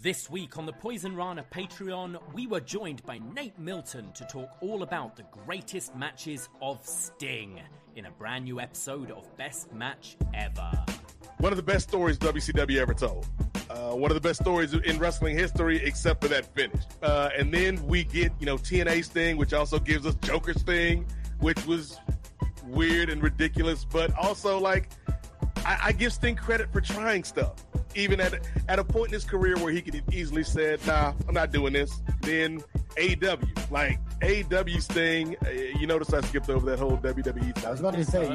This week on the Poisonrana Patreon, we were joined by Nate Milton to talk all about the greatest matches of Sting in a brand new episode of Best Match Ever. One of the best stories WCW ever told. One of the best stories in wrestling history, except for that finish. And then we get, TNA Sting, which also gives us Joker Sting, which was weird and ridiculous, but also I give Sting credit for trying stuff. Even at a point in his career where he could have easily said, nah, I'm not doing this. Then AEW, AEW Sting, you notice I skipped over that whole WWE thing. I was about to say,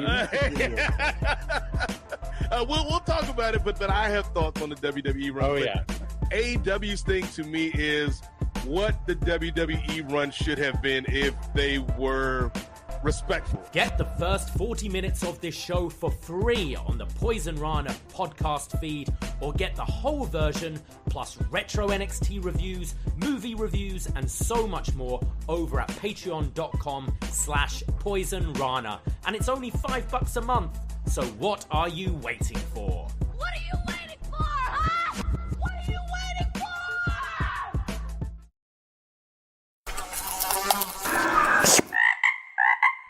we'll talk about it, but I have thoughts on the WWE run. Oh, yeah. AEW Sting to me is what the WWE run should have been if they were respectful. Get the first 40 minutes of this show for free on the Poisonrana podcast feed, or get the whole version plus retro NXT reviews, movie reviews, and so much more over at patreon.com/PoisonRana. And it's only $5 a month. So what are you waiting for? What are you waiting for, huh? What are you waiting for?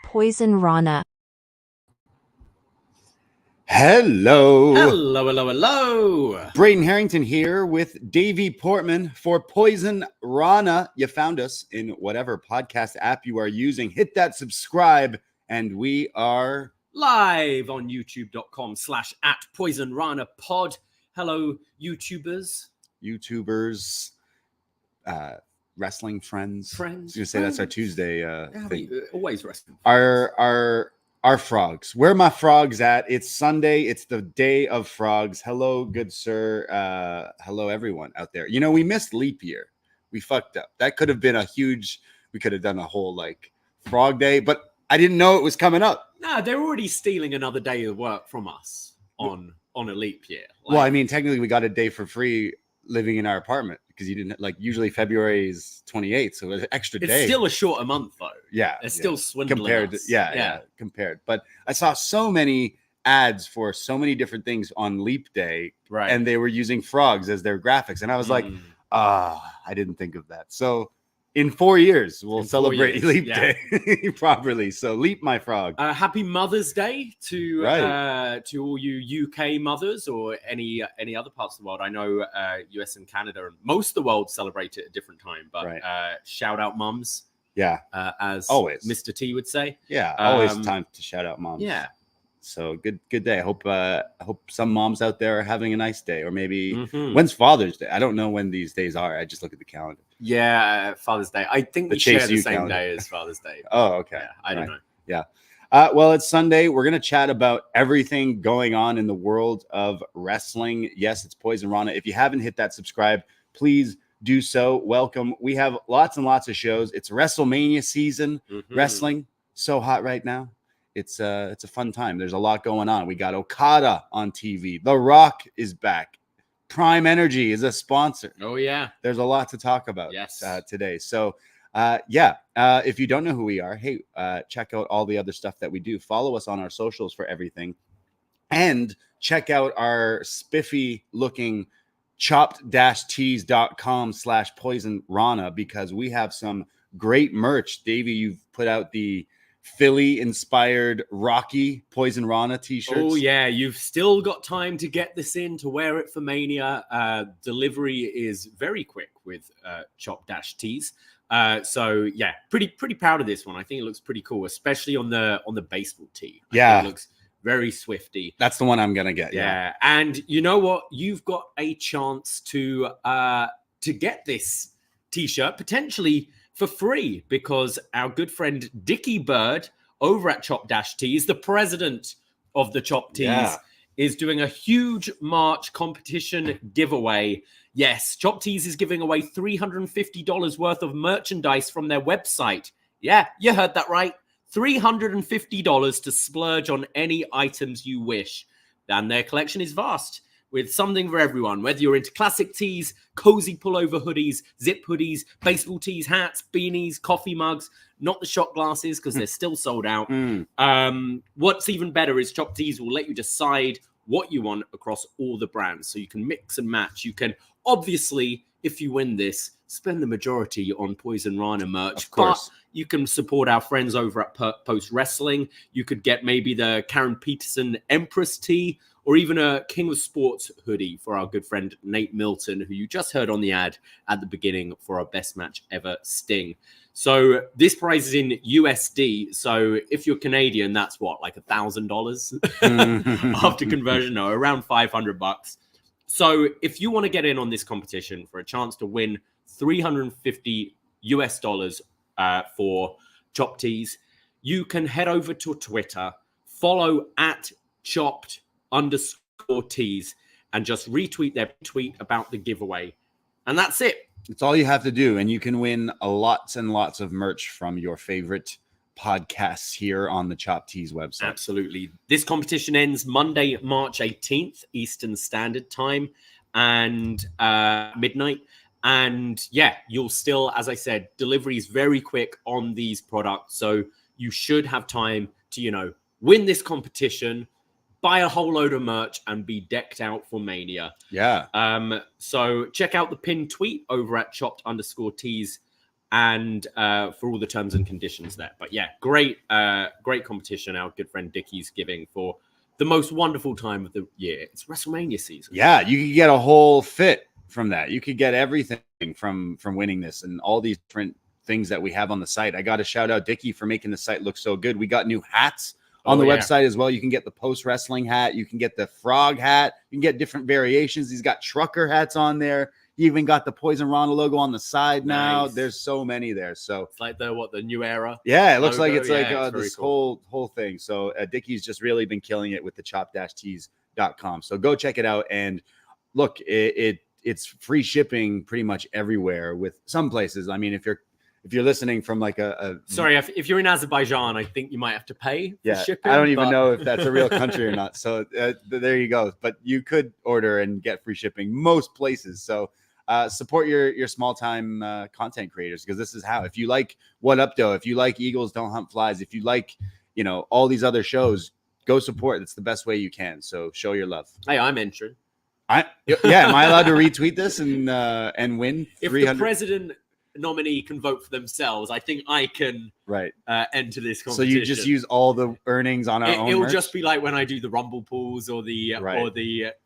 Poisonrana. Hello. Hello. Braden Herrington here with Davie Portman for Poisonrana. You found us in whatever podcast app you are using. Hit that subscribe, and we are live on youtube.com/@PoisonRanaPod. Hello, YouTubers, wrestling friends. I was going to say that's our Tuesday thing. Always wrestling. Our frogs. Where are my frogs at? It's Sunday. It's the day of frogs. Hello, good sir. Hello, everyone out there. We missed leap year. We fucked up. That could have been we could have done a whole frog day, but I didn't know it was coming up. Nah, they're already stealing another day of work from us on a leap year. Well, I mean, technically we got a day for free living in our apartment because you didn't usually February is 28th, so it's an extra day. It's still a shorter month though. Yeah, it's still swindling compared us. Compared. But I saw so many ads for so many different things on Leap Day, right? And they were using frogs as their graphics, and I was like, I didn't think of that. So in 4 years, we'll celebrate Leap Day properly. So leap my frog. Happy Mother's Day to all you UK mothers or any other parts of the world. I know US and Canada and most of the world celebrate it at a different time, but shout out mums. Yeah. As always Mr. T would say. Yeah, always time to shout out moms. Yeah. So good day. I hope some moms out there are having a nice day, or maybe when's Father's Day? I don't know when these days are. I just look at the calendar. Yeah, Father's Day. I think we share the same day as Father's Day. Oh, okay. Yeah, I don't know. Yeah. Well, it's Sunday. We're going to chat about everything going on in the world of wrestling. Yes, it's Poisonrana. If you haven't hit that subscribe, please do so. Welcome. We have lots and lots of shows. It's WrestleMania season. Wrestling so hot right now. It's a fun time. There's a lot going on. We got Okada on TV. The Rock is back. Prime Energy is a sponsor. Oh, yeah. There's a lot to talk about today. So, if you don't know who we are, hey, check out all the other stuff that we do. Follow us on our socials for everything. And check out our spiffy-looking CHOPPED-TEES.CA because we have some great merch. Davey, you've put out the Philly-inspired Rocky Poisonrana t-shirts. Oh, yeah. You've still got time to get this in to wear it for Mania. Delivery is very quick with CHOPPED-TEES. So, yeah, pretty proud of this one. I think it looks pretty cool, especially on the baseball tee. I think it looks very swifty. That's the one I'm going to get. Yeah. And you know what? You've got a chance to get this t-shirt potentially for free because our good friend Dickie Bird over at CHOPPED-TEES, the president of the CHOPPED-TEES, is doing a huge March competition giveaway. Yes, CHOPPED-TEES is giving away $350 worth of merchandise from their website. Yeah, you heard that right. $350 to splurge on any items you wish. And their collection is vast, with something for everyone, whether you're into classic tees, cozy pullover hoodies, zip hoodies, baseball tees, hats, beanies, coffee mugs, not the shot glasses because they're still sold out. What's even better is CHOPPED-TEES will let you decide what you want across all the brands. So you can mix and match. You can obviously if you win this, spend the majority on Poison Rana merch. Of course. But you can support our friends over at Post Wrestling. You could get maybe the Karen Peterson Empress tee, or even a King of Sports hoodie for our good friend Nate Milton, who you just heard on the ad at the beginning for our best match ever Sting. So this price is in USD. So if you're Canadian, that's what, like $1,000 after conversion? No, around $500. So if you want to get in on this competition for a chance to win $350 for Chop Tees, you can head over to Twitter, follow at chopped_tees, and just retweet their tweet about the giveaway. And that's it. It's all you have to do. And you can win lots and lots of merch from your favorite podcasts here on the Chop Tees website. Absolutely. This competition ends Monday, March 18th, Eastern Standard Time, and midnight. And yeah, you'll still, as I said, delivery is very quick on these products. So you should have time to, win this competition, buy a whole load of merch, and be decked out for Mania. Yeah. So check out the pinned tweet over at chopped_tees and for all the terms and conditions there. But yeah, great competition our good friend Dickie's giving for the most wonderful time of the year. It's WrestleMania season. Yeah, you could get a whole fit from that. You could get everything from winning this and all these different things that we have on the site. I got to shout out Dickie for making the site look so good. We got new hats on the website as well. You can get the Post Wrestling hat. You can get the frog hat. You can get different variations. He's got trucker hats on there. He even got the Poisonrana logo on the side now. Nice. There's so many there. So it's like the new era. Yeah, it looks logo. like it's this cool. whole thing. So Dickie's just really been killing it with the CHOPPED-TEES.CA. So go check it out. And look, it's free shipping pretty much everywhere, with some places. I mean, if you're listening from like sorry, if you're in Azerbaijan, I think you might have to pay for shipping. I don't even know if that's a real country or not. So there you go. But you could order and get free shipping most places. So support your small time content creators, because this is how. If you like What Up Doe, if you like Eagles Don't Hunt Flies, if you like all these other shows, go support. It's the best way you can. So show your love. Hey, I'm entering. Am I allowed to retweet this and win? If the president nominee can vote for themselves, I think I can enter this competition. So you just use all the earnings on our own It'll merch? just be like when I do the Rumble pools or the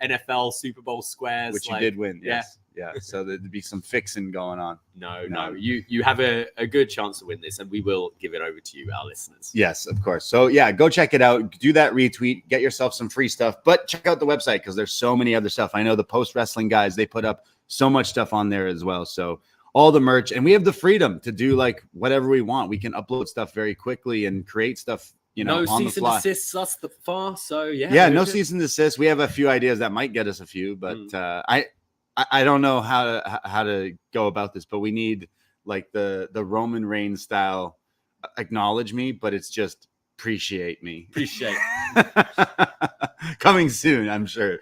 NFL Super Bowl squares, which you did win. Yes. Yeah. So there'd be some fixing going on. No. You have a good chance to win this, and we will give it over to you, our listeners. Yes, of course. So yeah, go check it out. Do that retweet. Get yourself some free stuff. But check out the website, because there's so many other stuff. I know the Post Wrestling guys, they put up so much stuff on there as well. So all the merch, and we have the freedom to do like whatever we want. We can upload stuff very quickly and create stuff, no on the cease fly. and desist us the far. So yeah, no cease and desist. We have a few ideas that might get us a few, but I don't know how to go about this. But we need like the Roman Reigns style acknowledge me, but it's just appreciate me. Appreciate coming soon, I'm sure.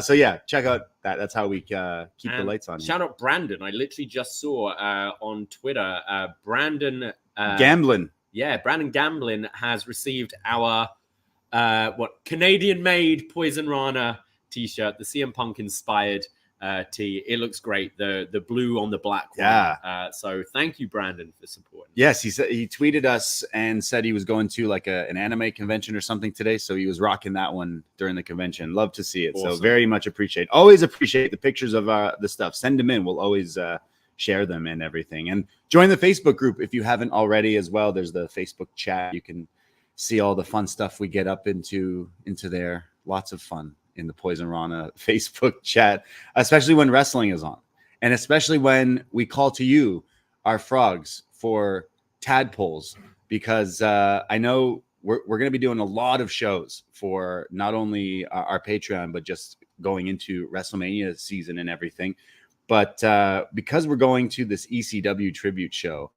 So yeah, check out that. That's how we keep the lights on. Shout out Brandon. I literally just saw on Twitter Brandon Gamblin. Yeah, Brandon Gamblin has received our Canadian made Poison Rana t-shirt, the CM Punk inspired tee. It looks great. The blue on the black one. Yeah. So thank you, Brandon, for supporting. Yes, he said he tweeted us and said he was going to like an anime convention or something today. So he was rocking that one during the convention. Love to see it. Awesome. So very much appreciate. Always appreciate the pictures of the stuff. Send them in. We'll always share them and everything. And join the Facebook group if you haven't already as well. There's the Facebook chat. You can see all the fun stuff we get up into there. Lots of fun in the Poisonrana Facebook chat, especially when wrestling is on, and especially when we call to you, our frogs, for tadpoles, because I know we're going to be doing a lot of shows for not only our Patreon, but just going into WrestleMania season and everything. But because we're going to this ECW tribute show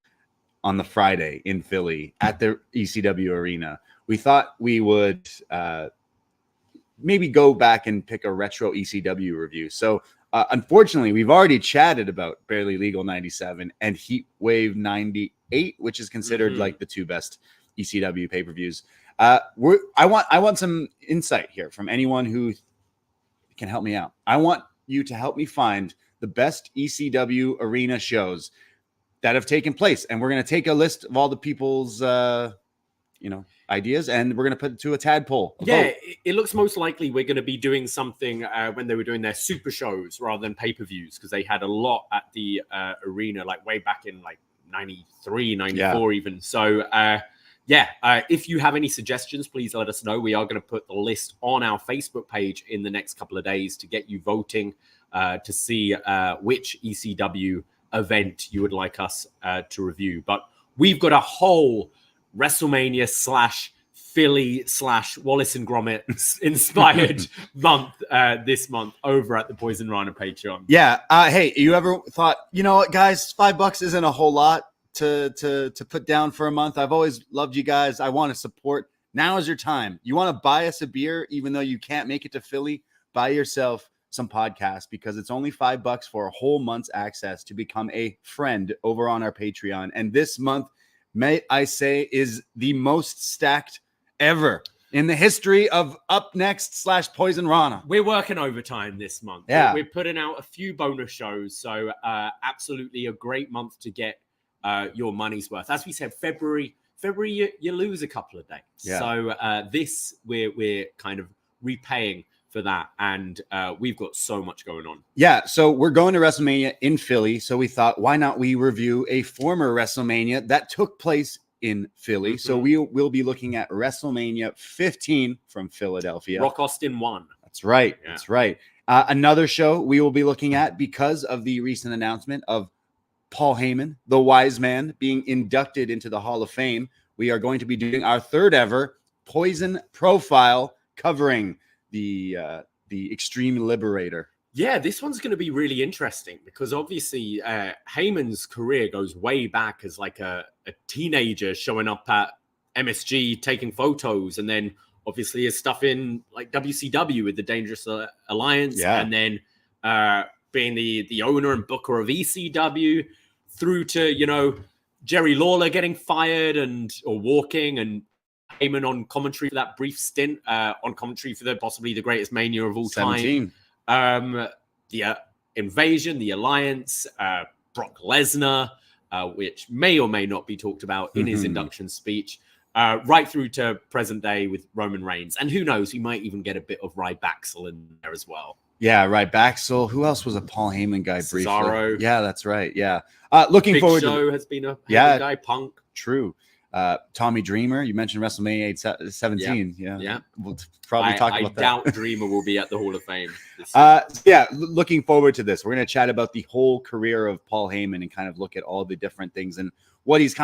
on the Friday in Philly at the ECW arena, we thought we would maybe go back and pick a retro ECW review. So unfortunately, we've already chatted about Barely Legal 97 and Heat Wave 98, which is considered like the two best ECW pay-per-views. I want some insight here from anyone who can help me out. I want you to help me find the best ECW arena shows that have taken place. And we're going to take a list of all the people's, ideas, and we're going to put it to a tadpole. Yeah, it looks most likely we're going to be doing something when they were doing their super shows rather than pay-per-views, because they had a lot at the arena, like way back in like 93, 94 even. So, if you have any suggestions, please let us know. We are going to put the list on our Facebook page in the next couple of days to get you voting to see which ECW event you would like us to review. But we've got a whole WrestleMania / Philly / Wallace and Gromit inspired month this month over at the Poisonrana Patreon. Yeah. Hey, you ever thought, you know what, guys, $5 isn't a whole lot to put down for a month. I've always loved you guys. I want to support. Now is your time. You want to buy us a beer, even though you can't make it to Philly, buy yourself some podcasts, because it's only $5 for a whole month's access to become a friend over on our Patreon. And this month, may I say, is the most stacked ever in the history of upNXT / Poisonrana. We're working overtime this month. Yeah. We're putting out a few bonus shows. So absolutely a great month to get your money's worth. As we said, February, you lose a couple of days. Yeah. So this, we're kind of repaying for that. And we've got so much going on. Yeah, so we're going to WrestleMania in Philly. So we thought, why not we review a former WrestleMania that took place in Philly? Mm-hmm. So we'll be looking at WrestleMania 15 from Philadelphia. Rock Austin won. That's right. Yeah. That's right. Another show we will be looking at, because of the recent announcement of Paul Heyman, the wise man, being inducted into the Hall of Fame. We are going to be doing our third ever Poison profile, covering the Extreme Liberator. Yeah, this one's going to be really interesting, because obviously Heyman's career goes way back as like a teenager showing up at MSG taking photos, and then obviously his stuff in like WCW with the Dangerous Alliance, and then being the owner and booker of ECW, through to, Jerry Lawler getting fired or walking, and Heyman on commentary for that brief stint, on commentary for possibly the greatest Mania of all 17. time. The Invasion, the Alliance, Brock Lesnar, which may or may not be talked about in his induction speech, right through to present day with Roman Reigns. And who knows, he might even get a bit of Rybacksel in there as well. Yeah, Rybacksel. Who else was a Paul Heyman guy briefly? Cesaro. Yeah, that's right. Yeah. Looking Big forward Show to has been a guy. Punk. True. Tommy Dreamer. You mentioned WrestleMania 17. Yeah. We'll probably talk about that. I doubt Dreamer will be at the Hall of Fame. Looking forward to this. We're going to chat about the whole career of Paul Heyman and kind of look at all the different things and what he's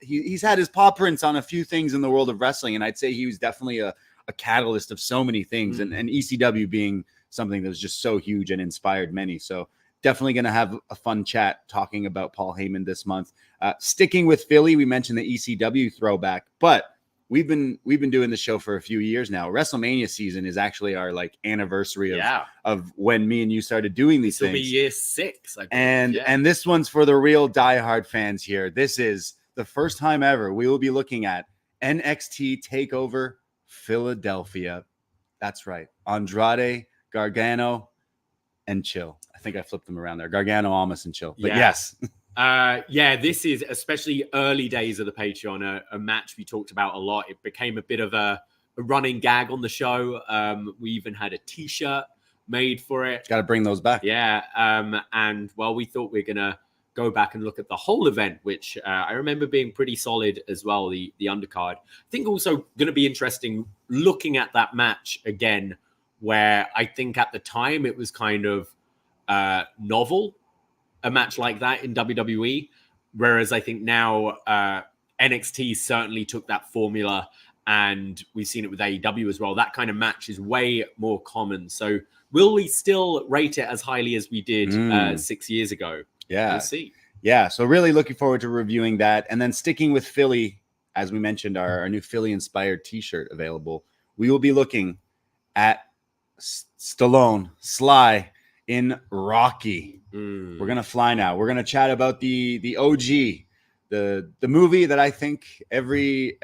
he's had his paw prints on a few things in the world of wrestling. And I'd say he was definitely a catalyst of so many things, and ECW being something that was just so huge and inspired many. So definitely going to have a fun chat talking about Paul Heyman this month. Sticking with Philly, we mentioned the ECW throwback, but we've been doing this show for a few years now. WrestleMania season is actually our anniversary of when me and you started doing these things. It'll be year 6, I think. And this one's for the real diehard fans here. This is the first time ever we will be looking at NXT TakeOver Philadelphia. That's right. Andrade, Gargano, and Chill. I think I flipped them around there. Gargano, Almas, and Chill. But yes. This is, especially early days of the Patreon, a match we talked about a lot. It became a bit of a running gag on the show. We even had a T-shirt made for it. Got to bring those back. Yeah. And we thought we are going to go back and look at the whole event, which I remember being pretty solid as well, the undercard. I think also going to be interesting looking at that match again, where I think at the time it was kind of novel, a match like that in WWE. Whereas I think now NXT certainly took that formula, and we've seen it with AEW as well. That kind of match is way more common. So will we still rate it as highly as we did 6 years ago? Yeah. We'll see. Yeah. So really looking forward to reviewing that. And then sticking with Philly, as we mentioned, our new Philly inspired T-shirt available. We will be looking at Stallone, Sly in Rocky. We're going to fly now. We're going to chat about the OG the movie that I think every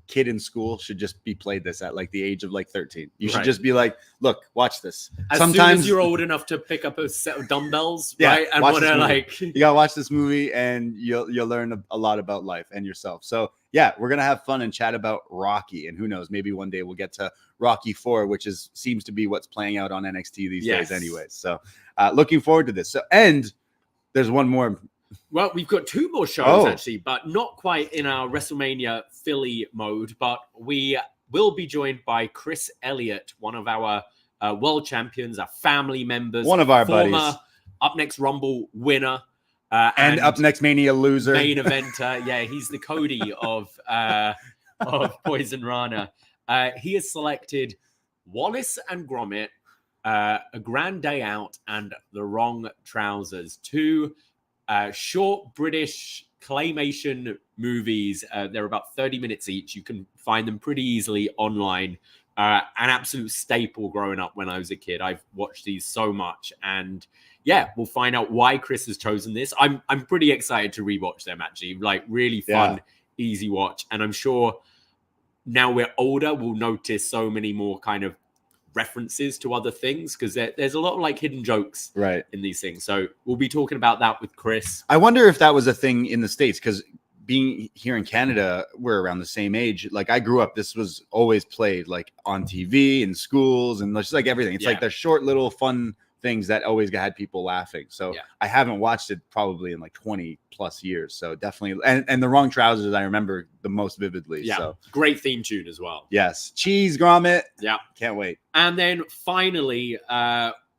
kid in school should just be played this at like the age of like 13. You should just be like, look, watch this. As soon as you're old enough to pick up a set of dumbbells, right? And want to like, you gotta watch this movie, and you'll learn a lot about life and yourself. So yeah, we're gonna have fun and chat about Rocky, and who knows, maybe one day we'll get to Rocky 4, which seems to be what's playing out on NXT these days, anyways. So looking forward to this. So, and there's one more. Well, we've got 2 more shows actually, but not quite in our WrestleMania Philly mode. But we will be joined by Chris Elliott, one of our world champions, our family members, one of our former buddies, upNXT Rumble winner, and upNXT Mania loser, main eventer. Yeah, he's the Cody of Poisonrana. He has selected Wallace and Gromit, A Grand Day Out, and The Wrong Trousers, 2 short British claymation movies. They're about 30 minutes each. You can find them pretty easily online. An absolute staple growing up when I was a kid. I've watched these so much, and yeah, we'll find out why Chris has chosen this. I'm pretty excited to rewatch them actually. Like really fun, easy watch, and I'm sure now we're older, we'll notice so many more kind of references to other things, because there's a lot of like hidden jokes in these things. So we'll be talking about that with Chris. I wonder if that was a thing in the States, because being here in Canada, we're around the same age. Like I grew up, this was always played like on TV in schools and just like everything. It's like the short little fun things that always had people laughing. So I haven't watched it probably in like 20 plus years. So definitely, and The Wrong Trousers I remember the most vividly. Yeah, so great theme tune as well. Yes, cheese grommet. Yeah, can't wait. And then finally,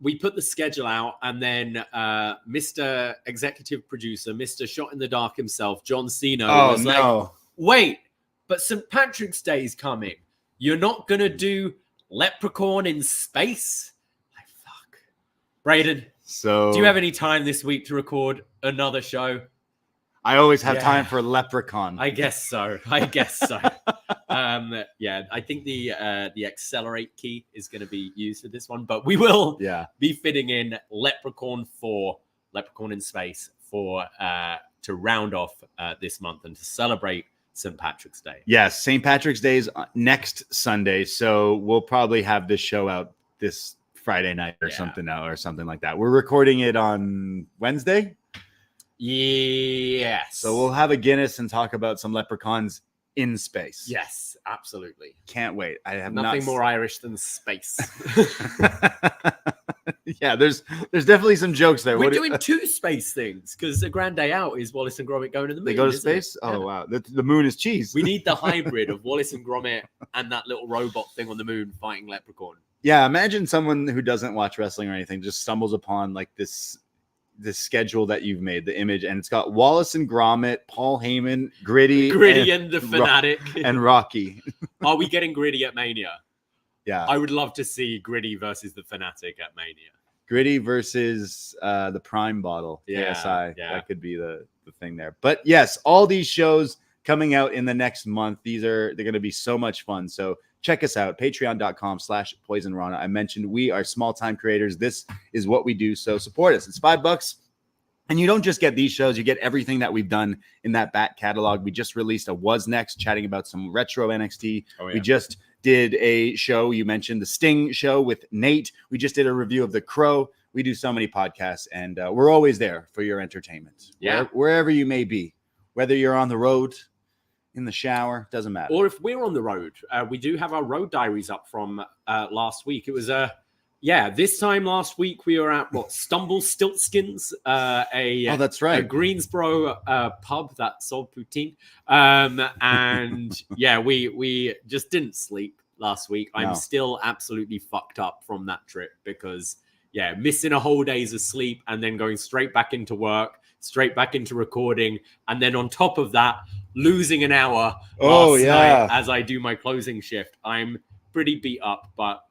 we put the schedule out, and then Mr. Executive Producer, Mr. Shot in the Dark himself, John Siino, was like, wait, but St. Patrick's Day is coming. You're not gonna do Leprechaun in Space? Braden, so do you have any time this week to record another show? I always have time for Leprechaun. I guess so. I think the accelerate key is going to be used for this one, but we will be fitting in Leprechaun 4, Leprechaun in Space for to round off this month and to celebrate St. Patrick's Day. Yes, St. Patrick's Day is next Sunday, so we'll probably have this show out this Friday night or something like that. We're recording it on Wednesday. Yes. So we'll have a Guinness and talk about some leprechauns in space. Yes, absolutely. Can't wait. I have nothing more Irish than space. Yeah, there's definitely some jokes there. We're doing 2 space things, because A Grand Day Out is Wallace and Gromit going to the moon. They go to space? Oh, wow. The moon is cheese. We need the hybrid of Wallace and Gromit and that little robot thing on the moon fighting Leprechaun. Yeah, imagine someone who doesn't watch wrestling or anything just stumbles upon like this schedule that you've made, the image, and it's got Wallace and Gromit, Paul Heyman, Gritty and the Fanatic, and Rocky. Are we getting Gritty at Mania? Yeah, I would love to see Gritty versus the Fanatic at Mania. Gritty versus the Prime Bottle, KSI. That could be the thing there. But yes, all these shows coming out in the next month. They're going to be so much fun. So check us out, patreon.com/POISONRANA. I mentioned we are small-time creators. This is what we do, so support us. It's $5. And you don't just get these shows, you get everything that we've done in that back catalog. We just released a What's Next, chatting about some retro NXT. We just did a show, you mentioned the Sting show with Nate. We just did a review of The Crow. We do so many podcasts, and we're always there for your entertainment. Yeah. Wherever you may be, whether you're on the road, in the shower, doesn't matter. Or if we're on the road, we do have our road diaries up from last week. It was this time last week we were at Stumble Stiltskins, that's right, a Greensboro pub that sold poutine, and we just didn't sleep last week. I'm still absolutely fucked up from that trip because missing a whole day's of sleep and then going straight back into work, straight back into recording, and then on top of that, losing an hour last night as I do my closing shift. I'm pretty beat up, but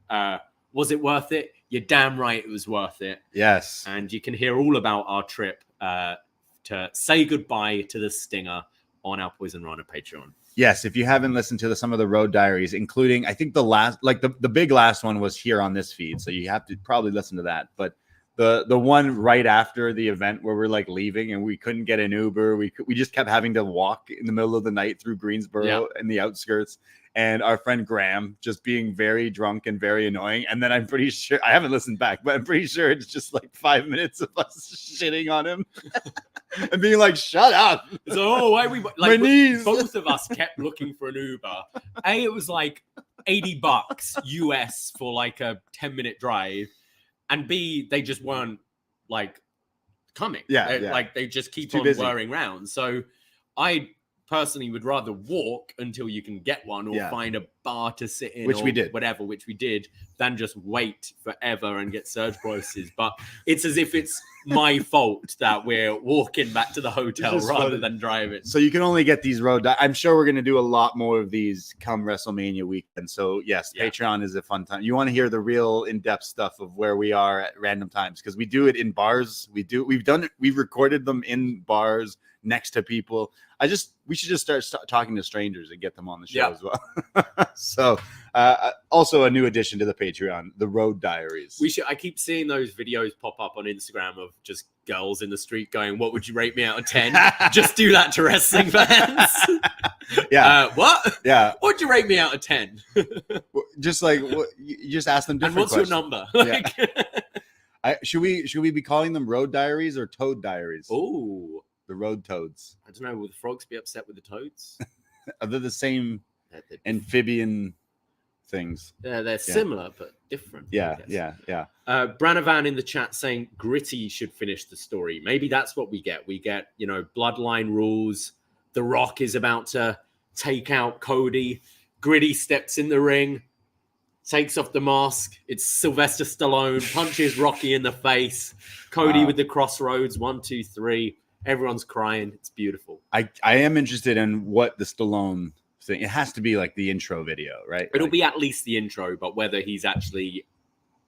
was it worth it? You're damn right it was worth it. Yes. And you can hear all about our trip to say goodbye to the Stinger on our Poisonrana Patreon. Yes, if you haven't listened to some of the road diaries, including I think the last, like the big last one was here on this feed, so you have to probably listen to that. But The one right after the event where we're like leaving and we couldn't get an Uber. We just kept having to walk in the middle of the night through Greensboro and the outskirts. And our friend Graham just being very drunk and very annoying. And then I'm pretty sure, I haven't listened back, but I'm pretty sure it's just like 5 minutes of us shitting on him and being like, shut up. So, oh, why we like My knees. Both of us kept looking for an Uber. It was like $80 US for like a 10-minute drive. And B, they just weren't like coming. Like they just keep on whirring round. So I personally would rather walk until you can get one or find a bar to sit in, which we did, which we did, than just wait forever and get surge prices. But it's as if it's my fault that we're walking back to the hotel rather than driving. So you can only get these road. I'm sure we're going to do a lot more of these come WrestleMania weekend. So yes, Patreon is a fun time. You want to hear the real in-depth stuff of where we are at random times, because we do it in bars. We've recorded them in bars next to people. We should just start talking to strangers and get them on the show as well. So also a new addition to the Patreon, the Road Diaries. I keep seeing those videos pop up on Instagram of just girls in the street going, what would you rate me out of 10? Just do that to wrestling fans. What? Yeah. What'd you rate me out of 10? Just like, you just ask them different questions. Your number? Should we be calling them Road Diaries or Toad Diaries? Oh, the Road Toads. I don't know. Will the frogs be upset with the toads? They're the same amphibian things. Yeah, they're similar but different. Yeah. Branavan in the chat saying Gritty should finish the story. Maybe that's what we get. We get, bloodline rules. The Rock is about to take out Cody. Gritty steps in the ring, takes off the mask. It's Sylvester Stallone, punches Rocky in the face. Cody with the crossroads, 1, 2, 3. Everyone's crying. It's beautiful. I am interested in what the Stallone thing. It has to be like the intro video, right? It'll be at least the intro, but whether he's actually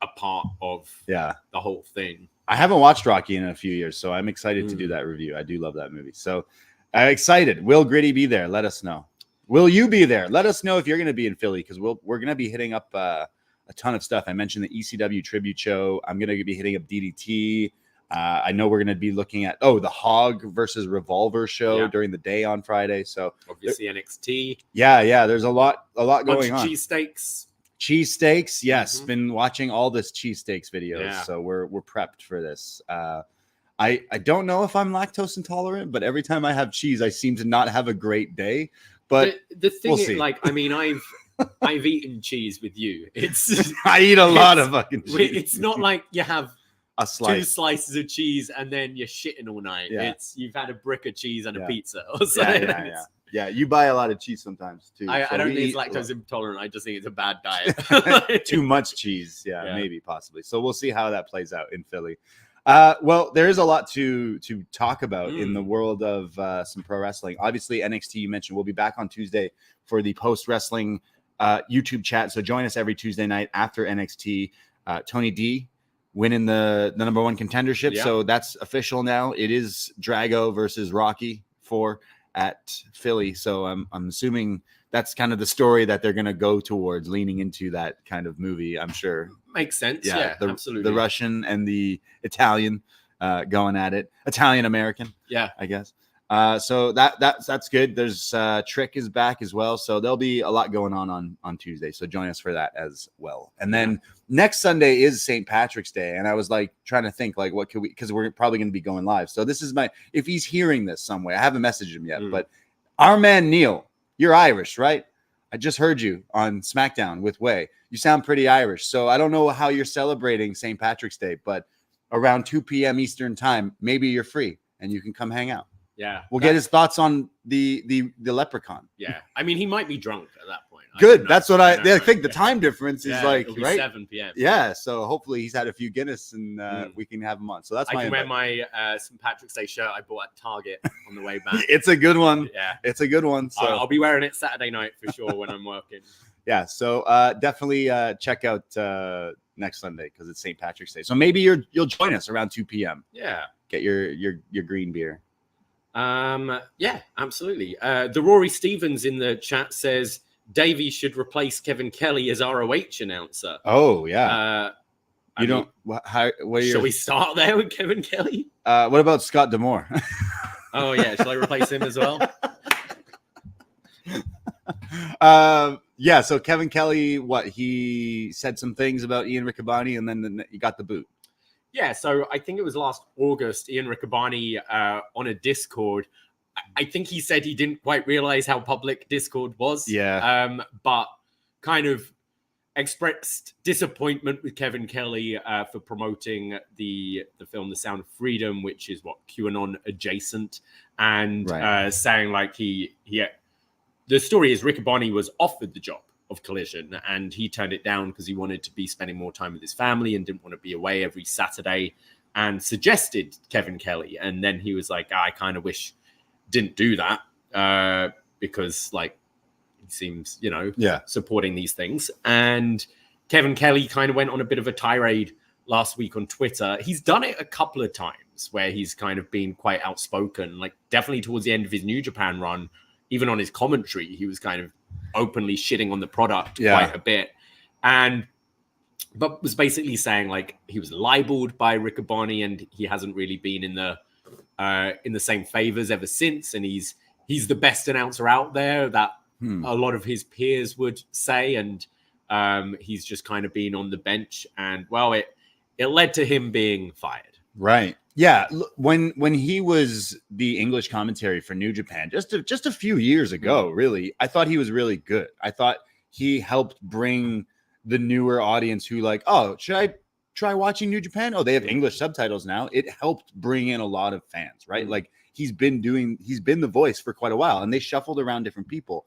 a part of the whole thing. I haven't watched Rocky in a few years, so I'm excited to do that review. I do love that movie. So I'm excited. Will Gritty be there? Let us know. Will you be there? Let us know if you're going to be in Philly, because we're going to be hitting up a ton of stuff. I mentioned the ECW tribute show. I'm going to be hitting up DDT. I know we're going to be looking at the Hog versus Revolver show during the day on Friday. So obviously NXT. Yeah. There's a lot going on. Cheesesteaks. Yes. Been watching all this cheesesteaks videos. Yeah. So we're prepped for this. I don't know if I'm lactose intolerant, but every time I have cheese, I seem to not have a great day. But the thing is, I've eaten cheese with you. I eat a lot of fucking cheese. It's not like you have a slice. 2 slices of cheese and then you're shitting all night. Yeah. You've had a brick of cheese and a pizza or something. Yeah, you buy a lot of cheese sometimes too. I don't think it's lactose intolerant. I just think it's a bad diet. Too much cheese. Yeah, maybe, possibly. So we'll see how that plays out in Philly. Well, there is a lot to talk about in the world of some pro wrestling. Obviously, NXT, you mentioned, we'll be back on Tuesday for the post wrestling YouTube chat. So join us every Tuesday night after NXT. Tony D winning the number 1 contendership. Yeah. So that's official now. It is Drago versus Rocky 4 at Philly. So I'm assuming that's kind of the story that they're going to go towards, leaning into that kind of movie, I'm sure. Makes sense. Yeah, absolutely. The Russian and the Italian going at it. Italian-American, I guess. So that's good. There's Trick is back as well. So there'll be a lot going on Tuesday. So join us for that as well. And then next Sunday is St. Patrick's Day. And I was like trying to think like, what could we, because we're probably going to be going live. So this is if he's hearing this somewhere, I haven't messaged him yet, but our man Neil, you're Irish, right? I just heard you on SmackDown with Way. You sound pretty Irish. So I don't know how you're celebrating St. Patrick's Day, but around 2 p.m. Eastern time, maybe you're free and you can come hang out. Yeah. We'll get his thoughts on the leprechaun. Yeah. I mean, he might be drunk at that point. Good. That's what I think. The time difference is like, right? 7 p.m. Yeah. So hopefully he's had a few Guinness and we can have him on. So that's I can wear my St. Patrick's Day shirt I bought at Target on the way back. It's a good one. Yeah. It's a good one. So I'll be wearing it Saturday night for sure when I'm working. Yeah. So definitely check out next Sunday because it's St. Patrick's Day. So maybe you'll join us around 2 p.m. Yeah. Get your green beer. Yeah, absolutely. The Rory Stevens in the chat says Davie should replace Kevin Kelly as ROH announcer. Oh, yeah. You don't. What Shall we start there with Kevin Kelly? What about Scott D'Amore? Oh yeah, shall I replace him as well? Yeah. So Kevin Kelly, he said some things about Ian Riccaboni, and then he got the boot. Yeah. So I think it was last August. Ian Riccaboni on a Discord. I think he said he didn't quite realize how public Discord was. Yeah. But kind of expressed disappointment with Kevin Kelly for promoting the film The Sound of Freedom, which is what QAnon adjacent, and saying like the story is Riccaboni was offered the job of Collision and he turned it down because he wanted to be spending more time with his family and didn't want to be away every Saturday, and suggested Kevin Kelly, and then he was like, I kind of wish didn't do that because like he seems, supporting these things. And Kevin Kelly kind of went on a bit of a tirade last week on Twitter. He's done it a couple of times where he's kind of been quite outspoken, like definitely towards the end of his New Japan run, even on his commentary, he was kind of openly shitting on the product quite a bit. But was basically saying like he was libeled by Riccaboni and he hasn't really been in the same favors ever since. And he's the best announcer out there that a lot of his peers would say. And he's just kind of been on the bench, and well, it led to him being fired. Right. Yeah. When he was the English commentary for New Japan just a few years ago, really, I thought he was really good. I thought he helped bring the newer audience who like, oh, should I try watching New Japan? Oh, they have English subtitles now. It helped bring in a lot of fans, right? Like he's been the voice for quite a while, and they shuffled around different people.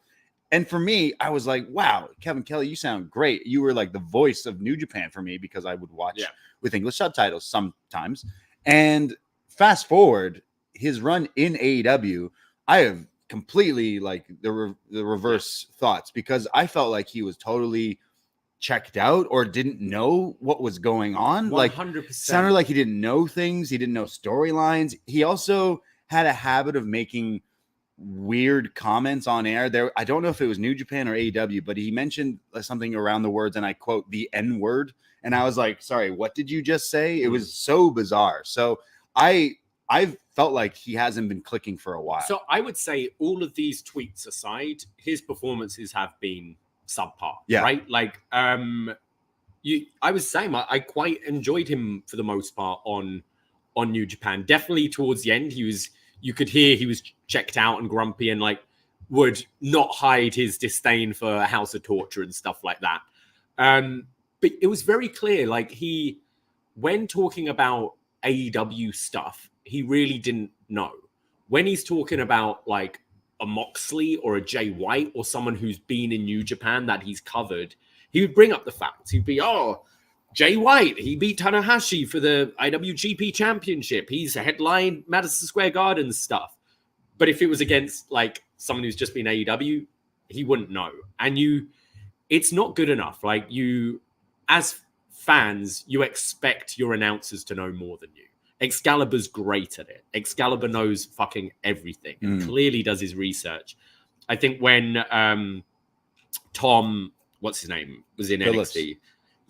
And for me, I was like, wow, Kevin Kelly, you sound great. You were like the voice of New Japan for me because I would watch with English subtitles sometimes. And fast forward, his run in AEW, I have completely like the reverse thoughts, because I felt like he was totally checked out or didn't know what was going on. 100%. Like sounded like he didn't know things. He didn't know storylines. He also had a habit of making weird comments on air there. I don't know if it was New Japan or AEW, but he mentioned something around the words, and I quote, the N word. And I was like, sorry, what did you just say? It was so bizarre. So I felt like he hasn't been clicking for a while. So I would say all of these tweets aside, his performances have been subpar. Yeah. Right. Like, I was saying, I quite enjoyed him for the most part on New Japan. Definitely towards the end, you could hear he was checked out and grumpy and like would not hide his disdain for House of Torture and stuff like that. But it was very clear, like when talking about AEW stuff, he really didn't know. When he's talking about like a Moxley or a Jay White or someone who's been in New Japan that he's covered, he would bring up the facts. He'd be, Jay White, he beat Tanahashi for the IWGP Championship. He's headlined Madison Square Garden stuff. But if it was against like someone who's just been AEW, he wouldn't know. And it's not good enough. Like as fans, you expect your announcers to know more than you. Excalibur's great at it. Excalibur knows fucking everything and clearly does his research. I think when Tom, what's his name, was in Phillips. NXT.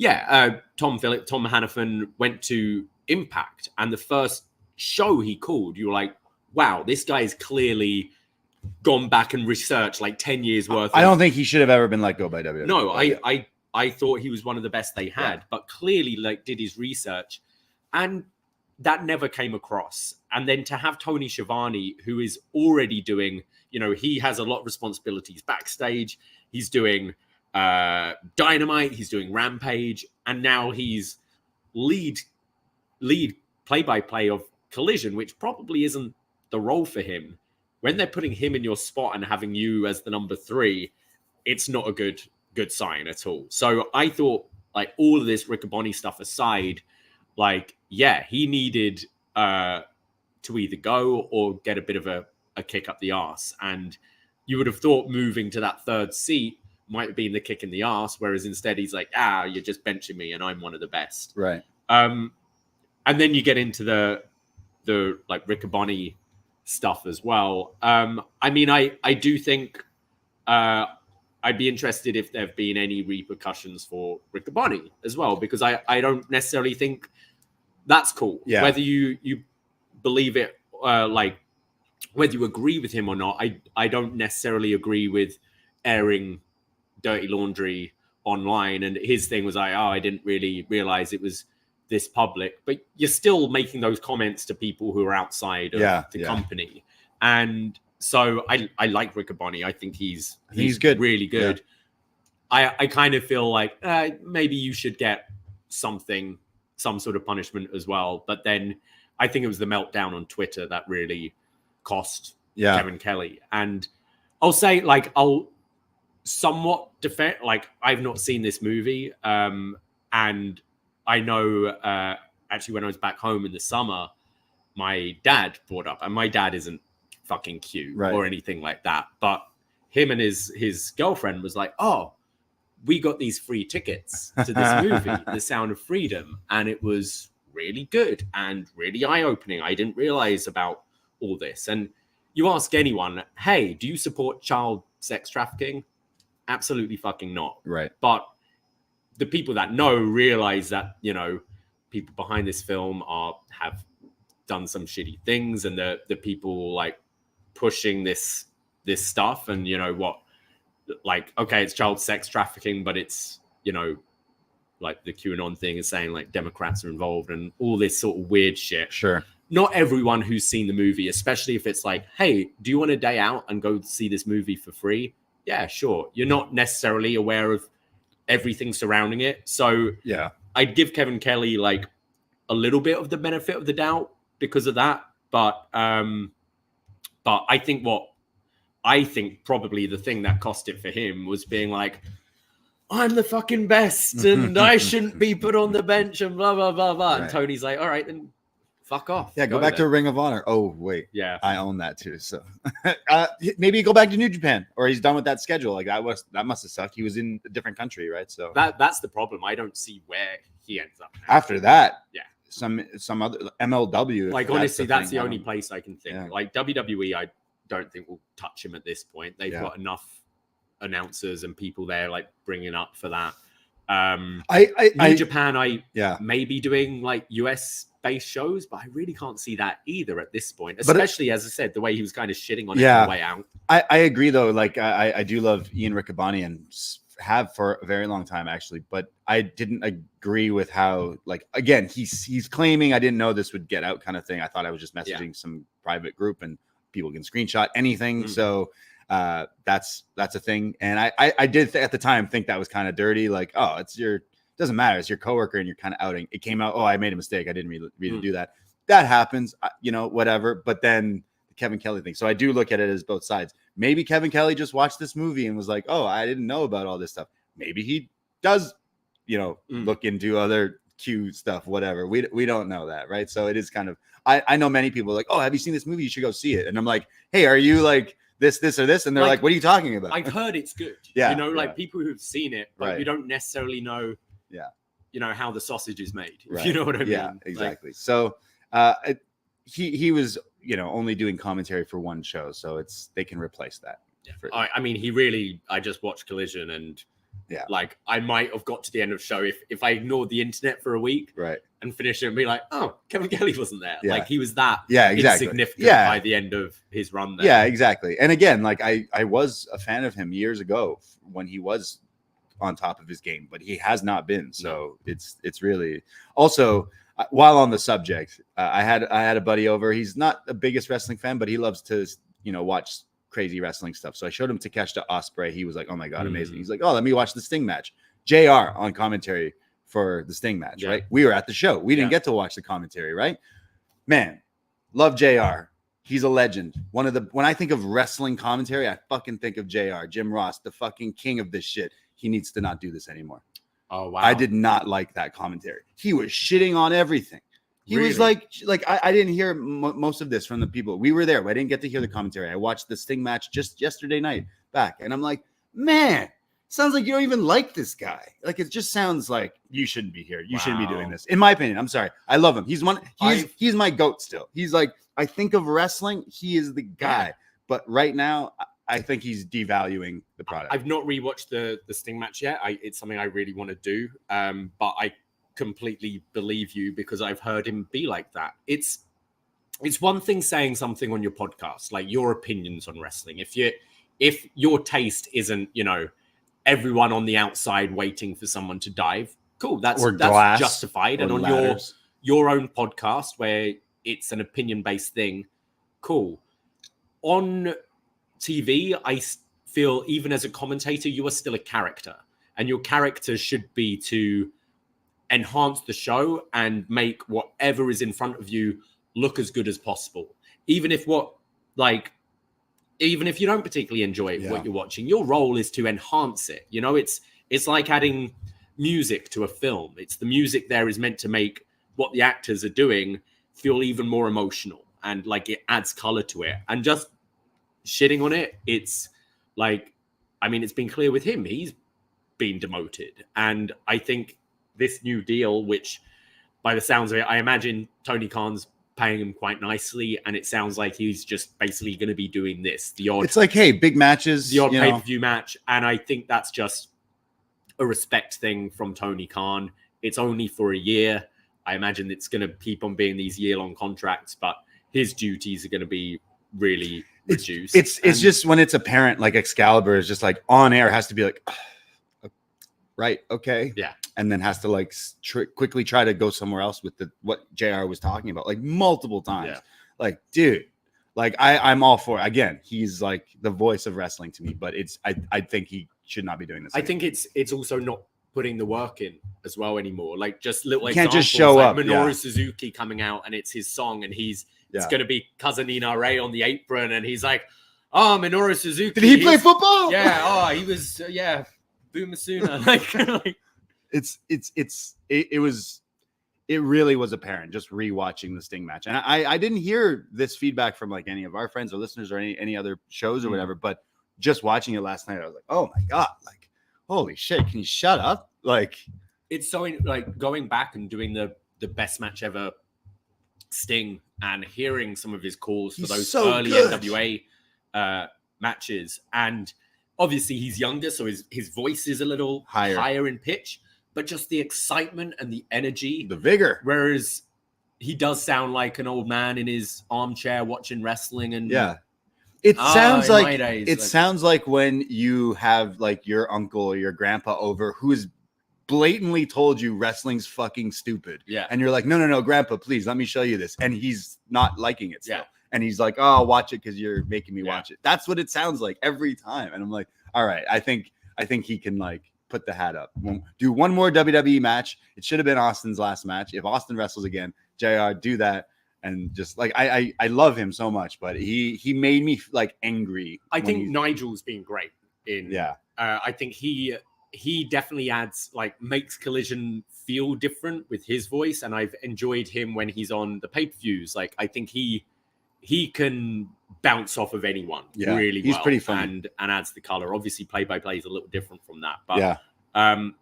Yeah, Tom Hannafin went to Impact, and the first show he called, you were like, wow, this guy is clearly gone back and researched like 10 years worth. I don't think he should have ever been let go by WWE. No, I thought he was one of the best they had, but clearly like did his research, and that never came across. And then to have Tony Schiavone, who is already doing, he has a lot of responsibilities backstage. He's doing Dynamite, he's doing Rampage, and now he's lead play-by-play of Collision, which probably isn't the role for him. When they're putting him in your spot and having you as the number 3, it's not a good sign at all. So I thought, like, all of this Riccaboni stuff aside, like, yeah, he needed to either go or get a bit of a kick up the arse. And you would have thought moving to that 3rd seat might have been the kick in the arse, whereas instead he's like, you're just benching me and I'm one of the best. Right. And then you get into the like Riccaboni stuff as well. I mean, I do think I I'd be interested if there have been any repercussions for Riccaboni as well, because I don't necessarily think that's cool. Yeah. Whether you believe it, like whether you agree with him or not, I don't necessarily agree with airing dirty laundry online. And his thing was like, oh, I didn't really realize it was this public, but you're still making those comments to people who are outside of the company. And so I like Riccaboni. I think he's good, really good. Yeah. I kind of feel like maybe you should get some sort of punishment as well. But then I think it was the meltdown on Twitter that really cost Kevin Kelly. And I'll say, like, I'll somewhat defend, like, I've not seen this movie. And I know, actually, when I was back home in the summer, my dad brought up, and my dad isn't fucking cute or anything like that, but him and his girlfriend was like, oh, we got these free tickets to this movie, The Sound of Freedom, and it was really good and really eye-opening. I didn't realize about all this. And you ask anyone, hey, do you support child sex trafficking? Absolutely fucking not. Right. But the people that know realize that, you know, people behind this film have done some shitty things, and the people like pushing this stuff, and, you know what, like, okay, it's child sex trafficking, but it's, you know, like the QAnon thing is saying like Democrats are involved and all this sort of weird shit. Sure. Not everyone who's seen the movie, especially if it's like, hey, do you want a day out and go see this movie for free? Yeah, sure. You're not necessarily aware of everything surrounding it. So yeah, I'd give Kevin Kelly like a little bit of the benefit of the doubt because of that. But I think probably the thing that cost it for him was being like, I'm the fucking best and I shouldn't be put on the bench and blah, blah, blah, blah. Right. And Tony's like, all right, then fuck off. Yeah, go back to Ring of Honor. Oh, wait. Yeah. I own that too. So maybe go back to New Japan, or he's done with that schedule. Like that must have sucked. He was in a different country, right? So that's the problem. I don't see where he ends up now. After that. Yeah. Some other MLW. Like, honestly, that's the only place I can think. Yeah. Like WWE, I don't think will touch him at this point. They've got enough announcers and people there like bringing up for that. New Japan, I may be doing like US based shows, but I really can't see that either at this point, especially as I said, the way he was kind of shitting on it on the way out. I agree though. Like I do love Ian Riccaboni and have for a very long time actually, but I didn't agree with how, like, again, he's claiming I didn't know this would get out kind of thing. I thought I was just messaging some private group and people can screenshot anything. So that's a thing. And I did at the time think that was kind of dirty. Like, oh, doesn't matter. It's your coworker and you're kind of outing. It came out, oh, I made a mistake. I didn't really do that. That happens, you know, whatever. But then the Kevin Kelly thing. So I do look at it as both sides. Maybe Kevin Kelly just watched this movie and was like, oh, I didn't know about all this stuff. Maybe he does, you know, look into other Q stuff, whatever. We don't know that, right? So it is kind of, I know many people are like, oh, have you seen this movie? You should go see it. And I'm like, hey, are you like this, or this? And they're like, what are you talking about? I've heard it's good. Yeah. You know, like people who've seen it, but you don't necessarily know, you know, how the sausage is made. If you know what I mean? Yeah, exactly. Like, so he was, you know, only doing commentary for one show. So they can replace that. Yeah. I mean, I just watched Collision and like I might have got to the end of the show if I ignored the internet for a week and finished it and be like, oh, Kevin Kelly wasn't there. Like he was that insignificant by the end of his run there. Yeah, exactly. And again, like I was a fan of him years ago when he was on top of his game, but he has not been. So it's really also while on the subject, I had a buddy over. He's not the biggest wrestling fan, but he loves to, you know, watch crazy wrestling stuff. So I showed him Takeshita Ospreay. He was like, oh my God, amazing. He's like, oh, let me watch the Sting match. JR on commentary for the Sting match, right? We were at the show. We didn't get to watch the commentary, right? Man, love JR. He's a legend. When I think of wrestling commentary, I fucking think of JR, Jim Ross, the fucking king of this shit. He needs to not do this anymore. Oh, wow. I did not like that commentary. He was shitting on everything. He was like I didn't hear most of this from the people. We were there. I didn't get to hear the commentary. I watched the Sting match just yesterday night back. And I'm like, man, sounds like you don't even like this guy. Like, it just sounds like you shouldn't be here. You shouldn't be doing this. In my opinion, I'm sorry. I love him. He's my GOAT still. He's like, I think of wrestling. He is the guy. But right now, I think he's devaluing the product. I've not rewatched the Sting match yet. It's something I really want to do. But I completely believe you because I've heard him be like that. It's one thing saying something on your podcast, like your opinions on wrestling. If your taste isn't, everyone on the outside waiting for someone to dive, cool. That's justified. And on your own podcast where it's an opinion-based thing, cool. On TV, I feel even as a commentator, you are still a character, and your character should be to enhance the show and make whatever is in front of you look as good as possible. Even if you don't particularly enjoy what you're watching, your role is to enhance it. It's like adding music to a film. It's the music there is meant to make what the actors are doing feel even more emotional, and like it adds color to it. And just shitting on it, it's like, it's been clear with him. He's been demoted. And I think this new deal, which by the sounds of it, I imagine Tony Khan's paying him quite nicely, and it sounds like he's just basically going to be doing this. It's like, hey, big matches, the odd pay-per-view match, and I think that's just a respect thing from Tony Khan. It's only for a year. I imagine it's going to keep on being these year-long contracts, but his duties are going to be really reduced. It's just when it's apparent, like Excalibur is just like on air, has to be like, right, okay, yeah, and then has to like quickly try to go somewhere else with what JR was talking about, like multiple times. Yeah. Like, dude, like I'm all for it. Again, he's like the voice of wrestling to me, but I think he should not be doing this. I think it's also not putting the work in as well anymore. Like just little you can't examples, just show like up. Minoru Suzuki coming out and it's his song, and it's going to be Cousin Ina Ray on the apron, and he's like, "Oh, Minoru Suzuki. Did he play football? Yeah. Oh, he was. Boomasuna." like it really was apparent just rewatching the Sting match. And I didn't hear this feedback from like any of our friends or listeners or any other shows or whatever, but just watching it last night, I was like, oh my God, like, holy shit, can you shut up? Like, it's so like going back and doing the best match ever Sting and hearing some of his calls for those early NWA matches. And obviously he's younger, so his voice is a little higher in pitch, but just the excitement and the energy, the vigor. Whereas he does sound like an old man in his armchair watching wrestling. And it sounds sounds like when you have like your uncle or your grandpa over who is blatantly told you wrestling's fucking stupid. Yeah. And you're like, no, grandpa, please let me show you this. And he's not liking it still. Yeah. And he's like, oh, watch it because you're making me watch it. That's what it sounds like every time. And I'm like, all right, I think he can like put the hat up. Do one more WWE match. It should have been Austin's last match. If Austin wrestles again, JR, do that. And just like I love him so much, but he made me like angry. I think Nigel's been great in. Yeah. I think he definitely makes Collision feel different with his voice, and I've enjoyed him when he's on the pay-per-views. Like I think he can bounce off of anyone really well. He's pretty funny and adds the color. Obviously, play-by-play is a little different from that, but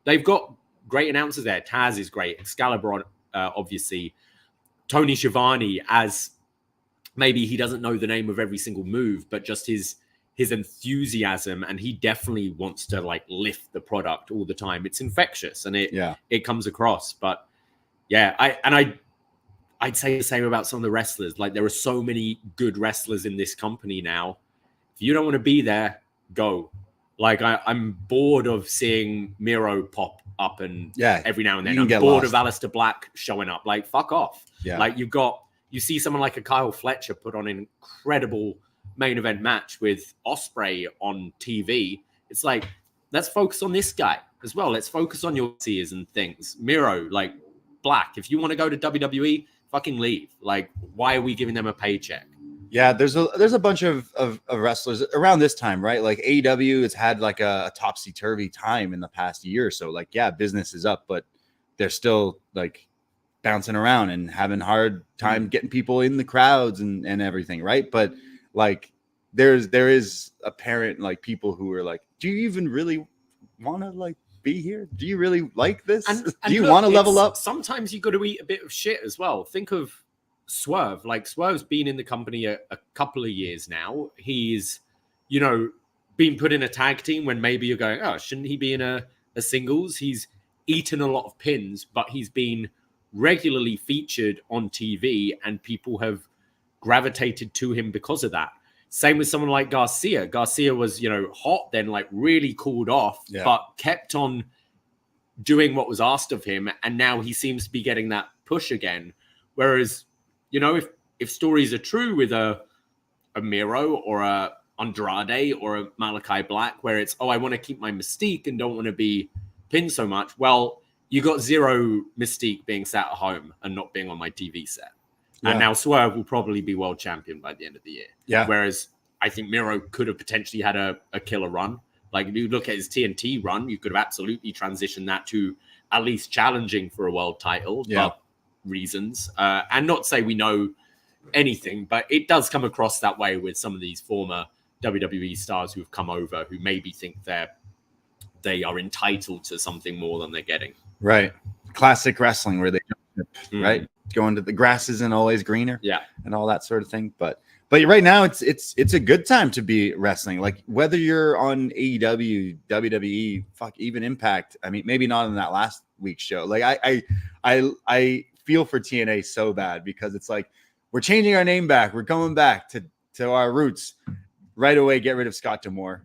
they've got great announcers there. Taz is great. Excalibur, obviously. Tony Schiavone, as maybe he doesn't know the name of every single move, but just his enthusiasm, and he definitely wants to like lift the product all the time. It's infectious, and it comes across. But I'd say the same about some of the wrestlers. Like there are so many good wrestlers in this company now. If you don't want to be there, go. Like I'm bored of seeing Miro pop up and every now and then. I'm bored of Aleister Black showing up. Like fuck off. Yeah. Like you see someone like a Kyle Fletcher put on an incredible main event match with Ospreay on TV. It's like, let's focus on this guy as well. Let's focus on your seers and things. Miro, like Black, if you want to go to WWE, fucking leave. Like, why are we giving them a paycheck? Yeah, there's a bunch of wrestlers around this time, right? Like AEW has had like a topsy-turvy time in the past year or so. Like, yeah, business is up, but they're still like bouncing around and having hard time getting people in the crowds and everything, right? But like there is apparent like people who are like, do you even really want to like be here? Do you really like this? And do you want to level up? Sometimes you got to eat a bit of shit as well. Think of Swerve. Like Swerve's been in the company a couple of years now. He's you know, being put in a tag team when maybe you're going, oh, shouldn't he be in a singles? He's eaten a lot of pins, but he's been regularly featured on TV and people have gravitated to him because of that. Same with someone like Garcia. Garcia was, you know, hot, then like really cooled off, but kept on doing what was asked of him. And now he seems to be getting that push again. Whereas, you know, if stories are true with a Miro or a Andrade or a Malachi Black, where it's, oh, I want to keep my mystique and don't want to be pinned so much. Well, you got zero mystique being sat at home and not being on my TV set. Yeah. And now Swerve will probably be world champion by the end of the year. Yeah. Whereas I think Miro could have potentially had a killer run. Like, if you look at his TNT run, you could have absolutely transitioned that to at least challenging for a world title. Yeah. But reasons. And not say we know anything, but it does come across that way with some of these former WWE stars who have come over who maybe think they are entitled to something more than they're getting. Right. Classic wrestling where they right? Going to the grass isn't always greener. Yeah. And all that sort of thing. But right now it's a good time to be wrestling. Like whether you're on AEW, WWE, even Impact. I mean, maybe not on that last week's show. Like I feel for TNA so bad because it's like we're changing our name back. We're going back to our roots. Right away, get rid of Scott D'Amore.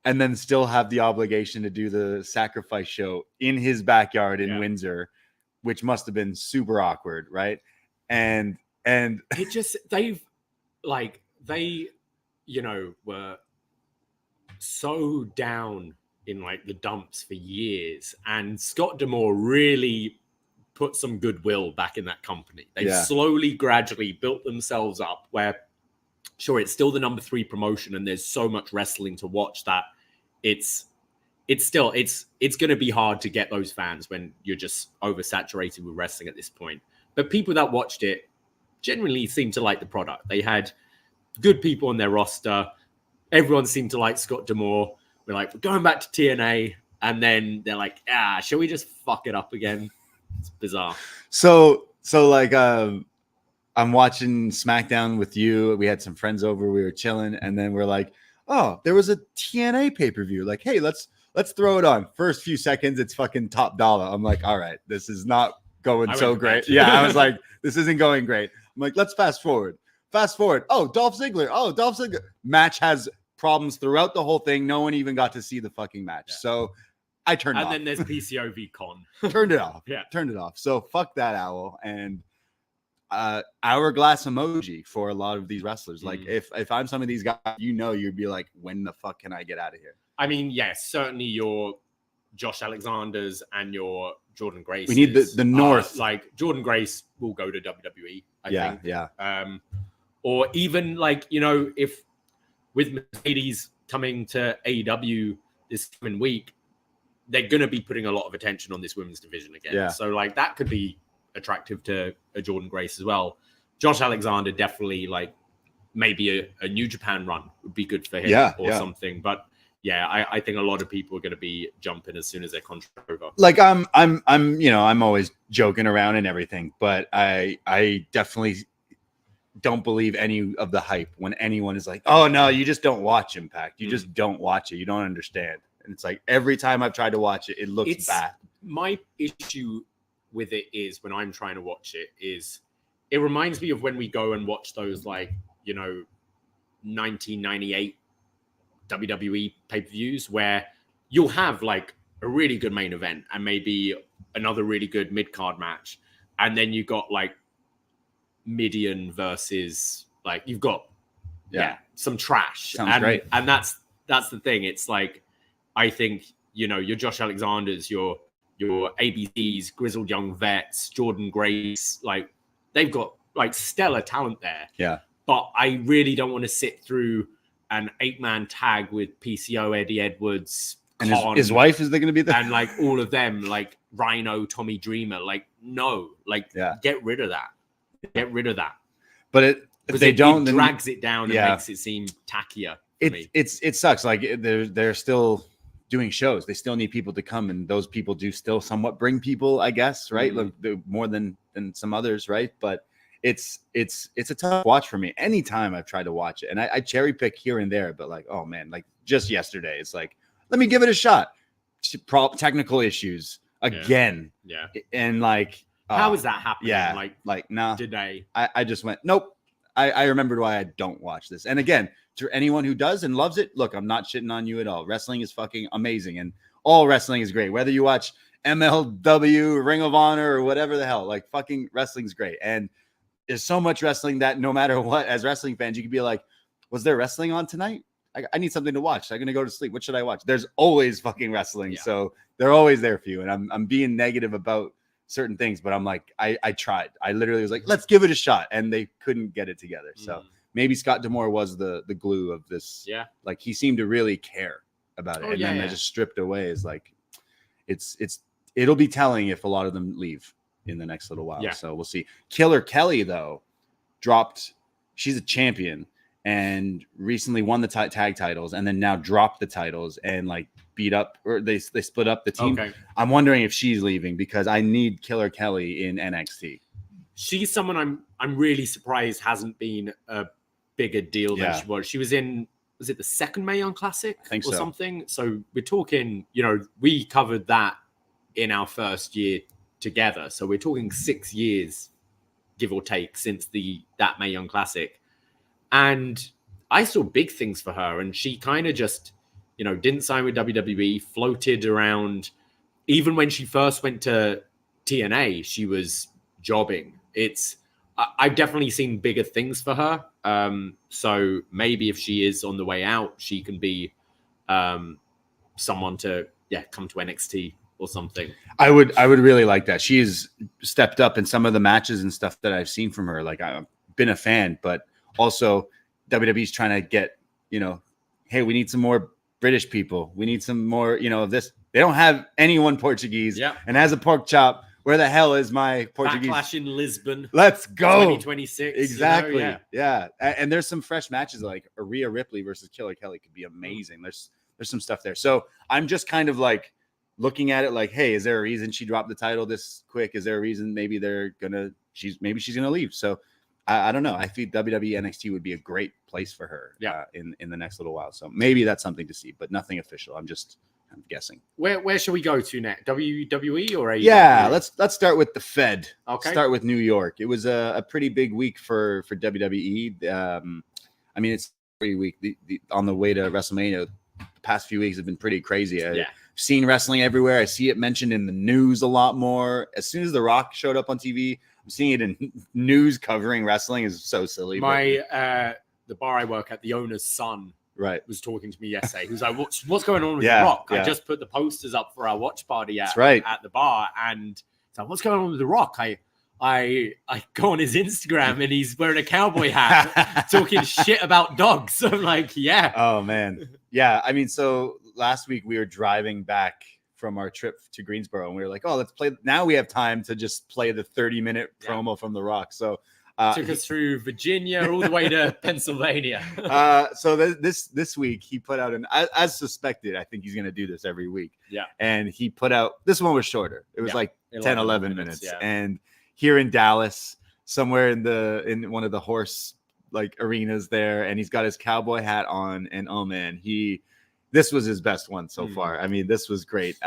And then still have the obligation to do the sacrifice show in his backyard in Windsor, which must have been super awkward, right? And it just they you know were so down in like the dumps for years, and Scott D'Amore really put some goodwill back in that company. They slowly, gradually built themselves up where sure, it's still the number 3 promotion and there's so much wrestling to watch that it's still going to be hard to get those fans when you're just oversaturated with wrestling at this point. But people that watched it generally seemed to like the product. They had good people on their roster. Everyone seemed to like Scott D'Amore. We're like, we're going back to TNA. And then they're like, shall we just fuck it up again? It's bizarre. So like, I'm watching SmackDown with you. We had some friends over. We were chilling. And then we're like, oh, there was a TNA pay-per-view. Like, hey, let's throw it on. First few seconds, it's fucking top dollar. I'm like, all right, this is not going so great. Yeah, I was like, this isn't going great. I'm like, let's fast forward. Oh, Dolph Ziggler. Match has problems throughout the whole thing. No one even got to see the fucking match. Yeah. So I turned it off. And then there's PCOV Con. Turned it off. Yeah. Turned it off. So fuck that owl. And hourglass emoji for a lot of these wrestlers. Like if I'm some of these guys, you'd be like, when the fuck can I get out of here? I mean, yes, certainly your Josh Alexanders and your Jordan Grace. We need the North. Like Jordan Grace will go to WWE, I think. Yeah. Or even like, if with Mercedes coming to AEW this coming week, they're going to be putting a lot of attention on this women's division again. Yeah. So like that could be attractive to a Jordan Grace as well. Josh Alexander definitely like maybe a New Japan run would be good for him or something. But yeah, I think a lot of people are going to be jumping as soon as their contract over. Like I'm always joking around and everything, but I definitely don't believe any of the hype when anyone is like, oh no, you just don't watch Impact. You just don't watch it. You don't understand. And it's like every time I've tried to watch it, it looks bad. My issue with it is when I'm trying to watch it is it reminds me of when we go and watch those 1998 WWE pay-per-views where you'll have like a really good main event and maybe another really good mid-card match, and then you got like Midian versus like you've got some trash. Sounds great. And that's the thing. It's like I think your Josh Alexanders, your ABCs, grizzled young vets, Jordan Grace, like they've got like stellar talent there. Yeah. But I really don't want to sit through an 8-man tag with PCO, Eddie Edwards, and his wife is there going to be there, and like all of them, like Rhino, Tommy Dreamer. Like no, like get rid of that. Get rid of that. But if they don't, it drags it down and makes it seem tackier. It sucks. Like they're still doing shows. They still need people to come, and those people do still somewhat bring people, I guess, right? Like more than some others, right? But it's a tough watch for me. Anytime I've tried to watch it, and I cherry pick here and there, but like, oh man, like just yesterday, it's like, let me give it a shot. Technical issues again. Yeah. And like, how is that happening? Yeah. Like, nah. Today. I just went, nope. I remembered why I don't watch this. And again, to anyone who does and loves it, look, I'm not shitting on you at all. Wrestling is fucking amazing. And all wrestling is great. Whether you watch MLW, Ring of Honor, or whatever the hell, like fucking wrestling's great. And there's so much wrestling that no matter what, as wrestling fans, you could be like, was there wrestling on tonight? I need something to watch. I'm going to go to sleep. What should I watch? There's always fucking wrestling. Yeah. So they're always there for you. And I'm being negative about certain things, but I'm like, I tried. I literally was like, let's give it a shot. And they couldn't get it together. So maybe Scott D'Amore was the glue of this. Yeah. Like he seemed to really care about it. Then they just stripped away is like, it'll be telling if a lot of them leave in the next little while. Yeah. So we'll see. Killer Kelly though dropped, she's a champion and recently won the tag titles and then now dropped the titles and like beat up, or they split up the team. Okay. I'm wondering if she's leaving because I need Killer Kelly in NXT. She's someone I'm really surprised hasn't been a bigger deal than she was. She was in, was it the second Mae Young Classic or something? So we're talking, we covered that in our first year together. So we're talking 6 years, give or take, since that Mae Young Classic. And I saw big things for her, and she kind of just, didn't sign with WWE, floated around. Even when she first went to TNA, she was jobbing. I've definitely seen bigger things for her. So maybe if she is on the way out, she can be someone to come to NXT or something. I would really like that. She's stepped up in some of the matches and stuff that I've seen from her. Like I've been a fan, but also WWE's trying to get, hey, we need some more British people. We need some more, of this. They don't have anyone Portuguese. Yeah. And as a pork chop, where the hell is my Portuguese? Backlash in Lisbon. Let's go. 2026. Exactly. Yeah. And there's some fresh matches like Rhea Ripley versus Killer Kelly could be amazing. There's some stuff there. So I'm just kind of like looking at it like, hey, is there a reason she dropped the title this quick? Is there a reason maybe she's gonna leave? So I don't know. I think WWE NXT would be a great place for her in the next little while. So maybe that's something to see, but nothing official. I'm guessing. Where should we go to next? WWE or AEW? Yeah, let's start with the Fed. Okay. Start with New York. It was a pretty big week for WWE. I mean, it's a pretty week. On the way to WrestleMania, the past few weeks have been pretty crazy. I've seen wrestling everywhere. I see it mentioned in the news a lot more. As soon as The Rock showed up on TV, I'm seeing it in news covering wrestling. Is so silly. The bar I work at, the owner's son, was talking to me yesterday. He was like, "What's going on with The Rock? I just put the posters up for our watch party at the bar, and it's like, what's going on with The Rock? I go on his Instagram and he's wearing a cowboy hat, talking shit about dogs. I'm like, yeah. Oh man, yeah. I mean, so last week we were driving back from our trip to Greensboro, and we were like, oh, let's play. Now we have time to just play the 30-minute promo from The Rock. So. Took us through Virginia all the way to Pennsylvania. So this week he put out as suspected. I think he's going to do this every week. Yeah. And he put out, this one was shorter. It was like 10, 11 minutes. Yeah. And here in Dallas, somewhere in one of the horse like arenas there, and he's got his cowboy hat on, and oh man, this was his best one so far. I mean, this was great.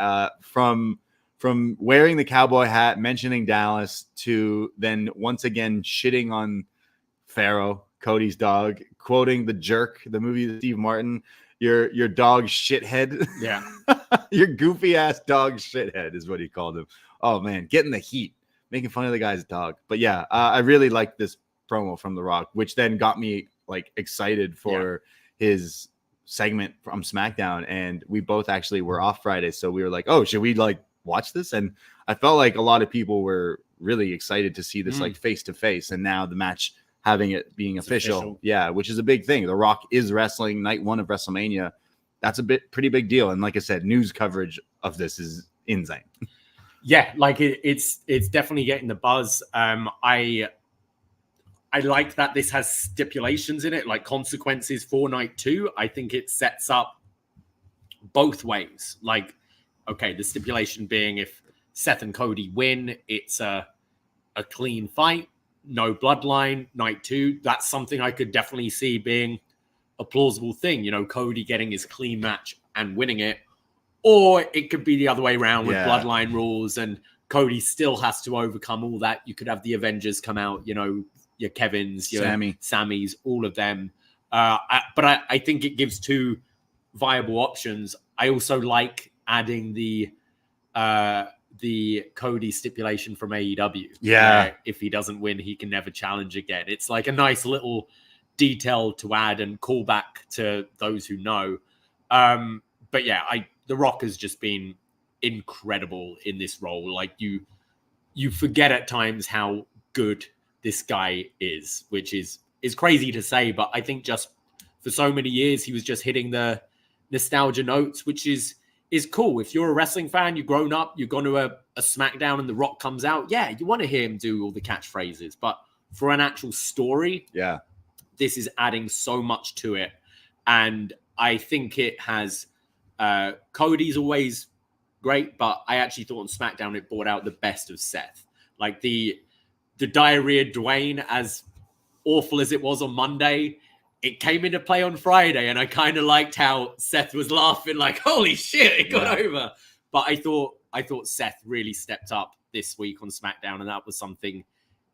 From wearing the cowboy hat, mentioning Dallas, to then once again shitting on Pharaoh, Cody's dog, quoting The Jerk, the movie with Steve Martin, your dog shithead. Yeah. Your goofy ass dog shithead is what he called him. Oh man, getting the heat, making fun of the guy's dog. But yeah, I really liked this promo from The Rock, which then got me like excited for his segment from SmackDown. And we both actually were off Friday. So we were like, oh, should we like watch this? And I felt like a lot of people were really excited to see this like face to face, and now the match having it being official, which is a big thing. The Rock is wrestling night one of WrestleMania. That's pretty big deal. And like I said, news coverage of this is insane. Yeah, like it's definitely getting the buzz. I like that this has stipulations in it, like consequences for night 2. I think it sets up both ways. Like, okay, the stipulation being if Seth and Cody win, it's a clean fight. no bloodline, night 2. That's something I could definitely see being a plausible thing. You know, Cody getting his clean match and winning it. Or it could be the other way around with bloodline rules and Cody still has to overcome all that. You could have the Avengers come out, you know, your Kevins, your Sammys, all of them. But I think it gives 2 viable options. I also like adding the Cody stipulation from AEW. Yeah. If he doesn't win, he can never challenge again. It's like a nice little detail to add and call back to those who know. But yeah, The Rock has just been incredible in this role. Like you forget at times how good this guy is, which is crazy to say, but I think just for so many years he was just hitting the nostalgia notes, which is cool. If you're a wrestling fan, you've grown up, you've gone to a SmackDown and The Rock comes out, yeah, you want to hear him do all the catchphrases, but for an actual story, this is adding so much to it. And I think it has Cody's always great, but I actually thought on SmackDown it brought out the best of Seth. Like the diarrhea Dwayne, as awful as it was on Monday, it came into play on Friday, and I kind of liked how Seth was laughing like, holy shit, it got over. But I thought Seth really stepped up this week on SmackDown, and that was something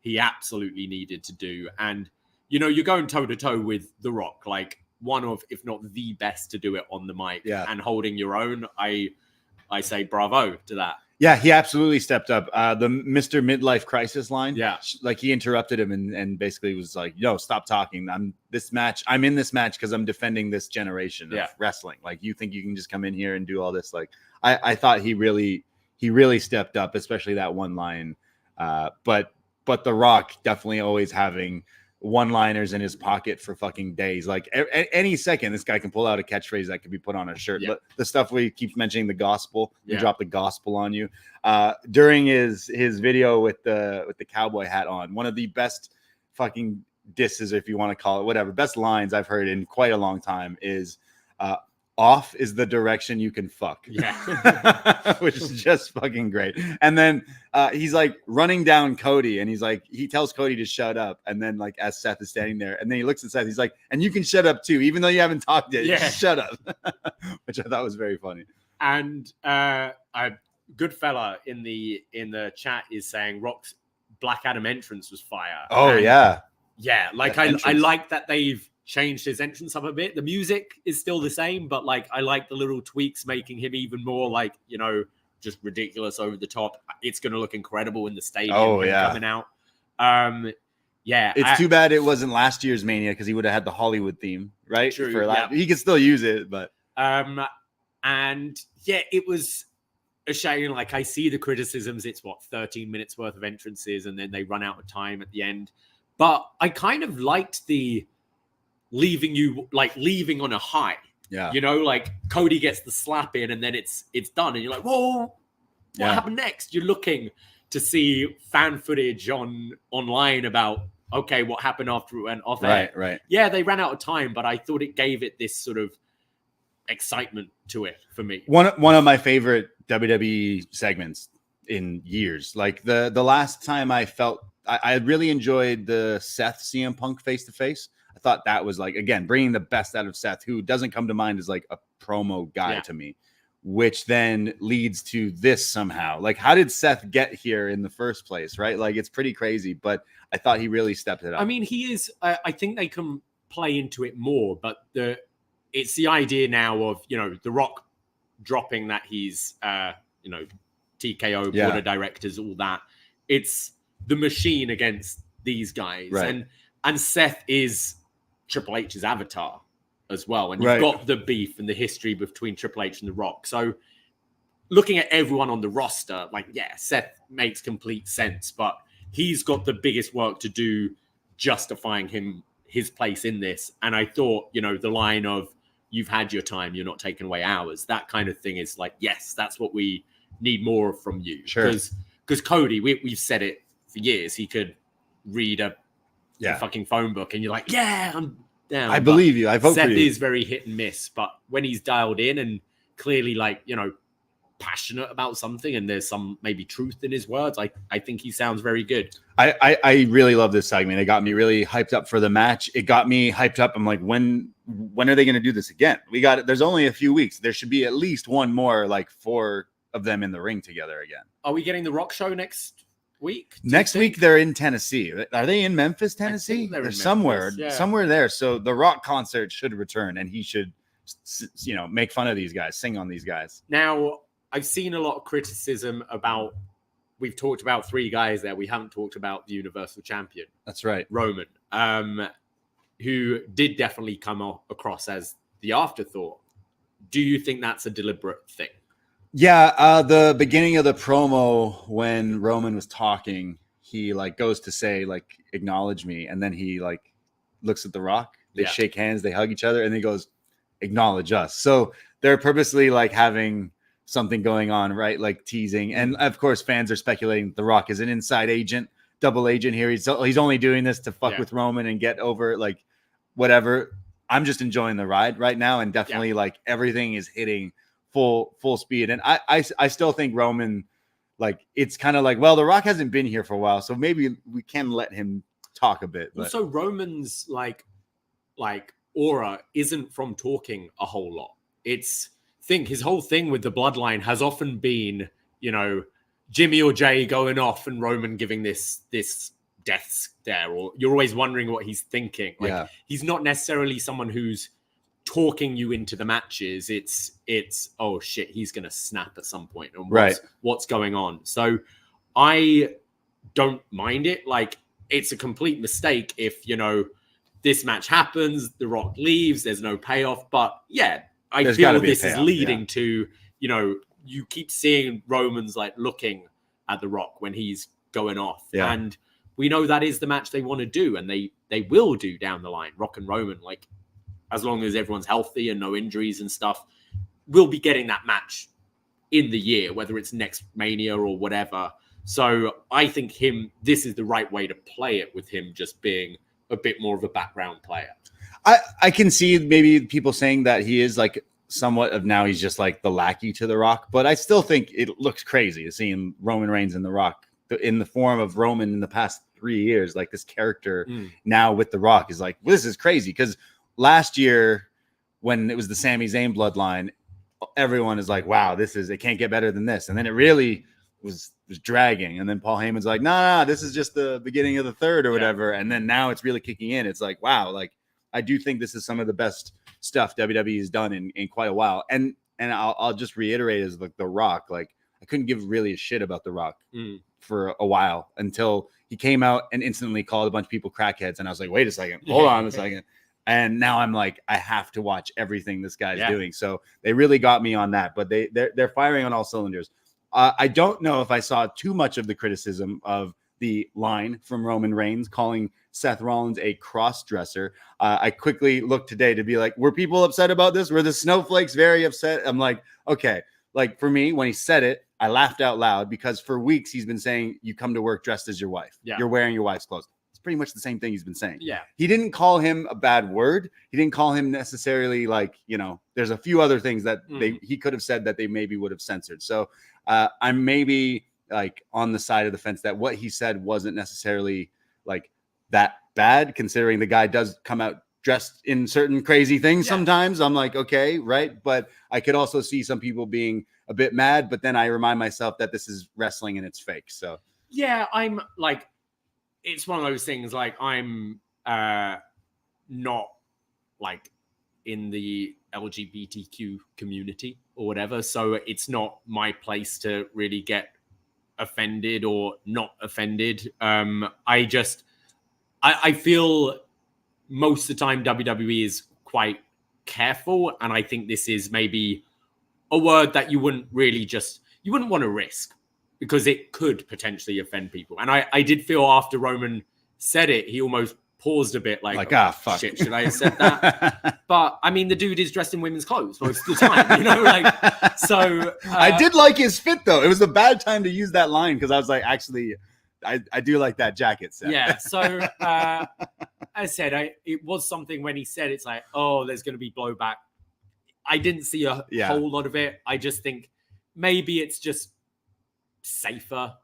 he absolutely needed to do. And, you know, you're going toe-to-toe with The Rock, like one of, if not the best to do it on the mic and holding your own. I say bravo to that. Yeah, he absolutely stepped up. The Mr. Midlife Crisis line. Yeah. Like he interrupted him and basically was like, yo, stop talking. I'm in this match because I'm defending this generation of wrestling. Like, you think you can just come in here and do all this? Like, I thought he really stepped up, especially that one line. But The Rock definitely always having one-liners in his pocket for fucking days. Like any second, this guy can pull out a catchphrase that could be put on a shirt. But the stuff where he keeps mentioning the gospel, he dropped the gospel on you during his video with the cowboy hat on. One of the best fucking disses, if you want to call it, whatever, best lines I've heard in quite a long time is off is the direction you can fuck. Which is just fucking great. And then he's like running down Cody, and he's like, he tells Cody to shut up. And then, like, as Seth is standing there, and then he looks at Seth, he's like, and you can shut up too, even though you haven't talked yet. Just shut up. Which I thought was very funny. And a good fella in the chat is saying Rock's Black Adam entrance was fire. Oh, and yeah, like I like that they've changed his entrance up a bit. The music is still the same, but like I like the little tweaks, making him even more like, you know, just ridiculous, over the top. It's going to look incredible in the stadium coming out. It's too bad it wasn't last year's Mania, because he would have had the Hollywood theme, right? True, he could still use it, but and yeah, it was a shame. Like, I see the criticisms. It's 13 minutes worth of entrances, and then they run out of time at the end. But I kind of liked the leaving on a high. Yeah. You know, like Cody gets the slap in, and then it's done. And you're like, whoa, what happened next? You're looking to see fan footage online about, okay, what happened after it went off air. Right. Yeah, they ran out of time, but I thought it gave it this sort of excitement to it for me. One of my favorite WWE segments in years. Like the last time I felt I really enjoyed the Seth CM Punk face-to-face. I thought that was, like, again, bringing the best out of Seth, who doesn't come to mind as like a promo guy to me, which then leads to this somehow. Like, how did Seth get here in the first place? Right. Like, it's pretty crazy, but I thought he really stepped it up. I mean, he is, I think they can play into it more, but it's the idea now of, you know, The Rock dropping that he's, you know, TKO, board of directors, all that. It's the machine against these guys. Right. And Seth is Triple H's avatar as well. And you've got the beef and the history between Triple H and The Rock. So looking at everyone on the roster, like, yeah, Seth makes complete sense, but he's got the biggest work to do justifying his place in this. And I thought, you know, the line of, you've had your time, you're not taking away ours, that kind of thing is like, yes, that's what we need more of from you. Sure. Because Cody, we've said it for years, he could read a fucking phone book and you're like, yeah, I'm down. I believe you. I vote Seth for you. is very hit and miss, but when he's dialed in and clearly, like, you know, passionate about something and there's some maybe truth in his words, I think he sounds very good. I really love this segment. It got me really hyped up for the match. It got me hyped up. I'm like, when are they going to do this again? There's only a few weeks. There should be at least one more, like 4 of them in the ring together again. Are we getting the Rock show next week? Next week they're in Tennessee. Are they in Memphis, Tennessee? They're somewhere, yeah. somewhere there. So the Rock concert should return, and he should, make fun of these guys, sing on these guys. Now, I've seen a lot of criticism about. We've talked about 3 guys there. We haven't talked about the Universal Champion. That's right, Roman, who did definitely come across as the afterthought. Do you think that's a deliberate thing? Yeah, the beginning of the promo when Roman was talking, he goes to say acknowledge me, and then he looks at The Rock. They shake hands, they hug each other, and he goes, acknowledge us. So they're purposely having something going on, right? Teasing, and of course fans are speculating The Rock is an inside agent, double agent here. He's only doing this to fuck with Roman and get over whatever. I'm just enjoying the ride right now, and definitely everything is hitting full speed. And I still think Roman, it's kind of well, The Rock hasn't been here for a while, so maybe we can let him talk a bit. But also Roman's aura isn't from talking a whole lot. His whole thing with the bloodline has often been, Jimmy or Jay going off and Roman giving this death stare, or you're always wondering what he's thinking. He's not necessarily someone who's talking you into the matches. It's oh shit, he's gonna snap at some point, and what's going on. So I don't mind it. It's a complete mistake if this match happens, The Rock leaves, there's no payoff. But I feel this is leading to, you keep seeing Roman's looking at The Rock when he's going off. Yeah. And we know that is the match they want to do, and they will do down the line. Rock and Roman, as long as everyone's healthy and no injuries and stuff, we'll be getting that match in the year, whether it's next Mania or whatever. So I think this is the right way to play it, with him just being a bit more of a background player. I can see maybe people saying that he is somewhat of now he's just the lackey to The Rock, but I still think it looks crazy seeing Roman Reigns and The Rock in the form of Roman in the past 3 years. This character now with The Rock is this is crazy, because last year when it was the Sami Zayn bloodline, everyone is wow, it can't get better than this, and then it really was dragging, and then Paul Heyman's nah, this is just the beginning of the third or whatever, and then now it's really kicking in. It's wow, I do think this is some of the best stuff WWE has done in quite a while. And I'll just reiterate is The Rock. I couldn't give really a shit about The Rock for a while until he came out and instantly called a bunch of people crackheads. And I was wait a second, hold on a second. And now I'm I have to watch everything this guy's doing. So they really got me on that, but they're firing on all cylinders. I don't know if I saw too much of the criticism of the line from Roman Reigns calling Seth Rollins a cross-dresser. I quickly looked today to be were people upset about this? Were the snowflakes very upset? I'm okay. For me, when he said it, I laughed out loud, because for weeks he's been saying you come to work dressed as your wife. Yeah. You're wearing your wife's clothes. It's pretty much the same thing he's been saying. Yeah. He didn't call him a bad word. He didn't call him necessarily there's a few other things that he could have said that they maybe would have censored. So I'm maybe on the side of the fence that what he said wasn't necessarily that bad, considering the guy does come out dressed in certain crazy things sometimes. I'm okay, right? But I could also see some people being a bit mad, but then I remind myself that this is wrestling and it's fake. So I'm it's one of those things, I'm not in the LGBTQ community or whatever, so it's not my place to really get offended or not offended. I feel most of the time WWE is quite careful, and I think this is maybe a word that you wouldn't want to risk, because it could potentially offend people. And I did feel after Roman said it, he almost paused a bit, fuck. Shit, should I have said that? But I mean, the dude is dressed in women's clothes most of the time, so I did like his fit, though. It was a bad time to use that line, because I was actually, I do like that jacket set. Yeah. So as I said, it was something when he said it's there's going to be blowback. I didn't see a whole lot of it. I just think maybe it's just safer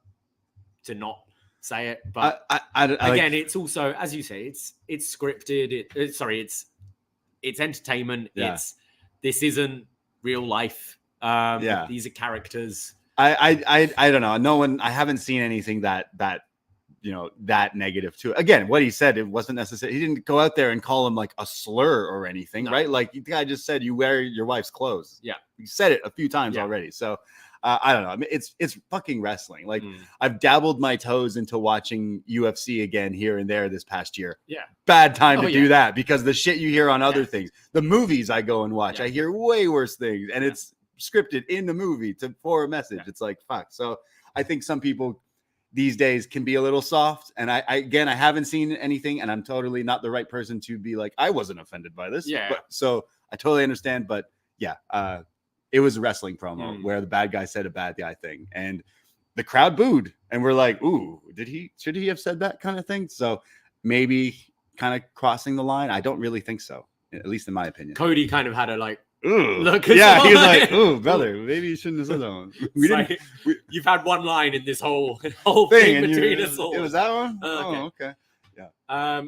to not say it. But again, it's also, as you say, it's scripted. It's entertainment. Yeah. This isn't real life. These are characters. I don't know. I haven't seen anything that negative to it. Again, what he said, it wasn't necessary. He didn't go out there and call him like a slur or anything, right? Like the guy just said, you wear your wife's clothes. Yeah. He said it a few times already. So I don't know. I mean, it's fucking wrestling. Like I've dabbled my toes into watching UFC again here and there this past year. Yeah. Bad time to do that because the shit you hear on other things, the movies I go and watch, I hear way worse things, and it's scripted in the movie for a message. It's like, fuck. So I think some people these days can be a little soft. And I haven't seen anything, and I'm totally not the right person to be like, I wasn't offended by this. Yeah. So I totally understand. But it was a wrestling promo where the bad guy said a bad guy thing, and the crowd booed, and we're like, ooh, should he have said that kind of thing? So maybe kind of crossing the line. I don't really think so, at least in my opinion. Cody kind of had a like, ooh. Look, he was like, "Ooh, brother, maybe you shouldn't have said that one." You've had one line in this whole thing between us all. It was that one. Okay. Yeah.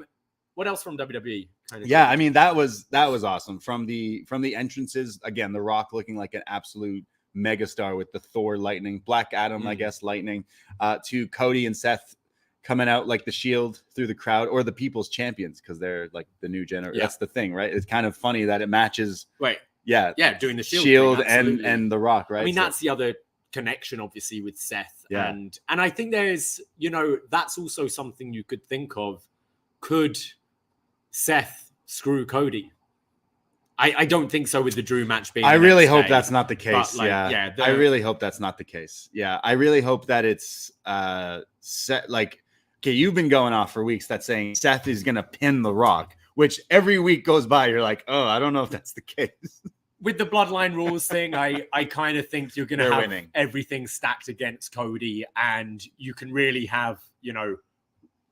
What else from WWE? I mean, that was awesome. From the entrances, again, The Rock looking like an absolute megastar with the Thor lightning, Black Adam, I guess, lightning, to Cody and Seth coming out like the Shield through the crowd, or the People's Champions, because they're like the new generation. That's the thing, right? It's kind of funny that it matches. Right. Yeah, doing the Shield thing, and The Rock, right? I mean, that's the other connection, obviously, with Seth. Yeah. And I think there's, that's also something you could think of. Could Seth screw Cody? I don't think so with the Drew match being. I really hope that's not the case. I really hope that's not the case. Yeah, I really hope that it's Seth. Like, okay, you've been going off for weeks that saying Seth is gonna pin The Rock, which every week goes by, you're like, oh, I don't know if that's the case. With the bloodline rules thing, I kind of think you're going to have everything stacked against Cody, and you can really have,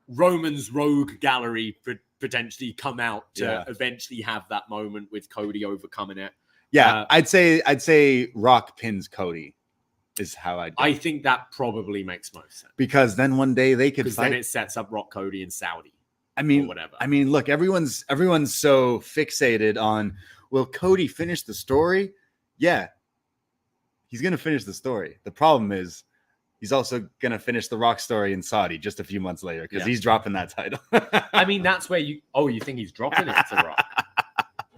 Roman's rogue gallery potentially come out to eventually have that moment with Cody overcoming it. Yeah, I'd say Rock pins Cody is how I think that probably makes most sense. Because then one day they could fight. Then it sets up Rock, Cody, and Saudi. I mean, whatever. I mean, look, everyone's so fixated on, will Cody finish the story? Yeah, he's going to finish the story. The problem is he's also going to finish the Rock story in Saudi just a few months later, because he's dropping that title. I mean, that's where you think he's dropping it to Rock?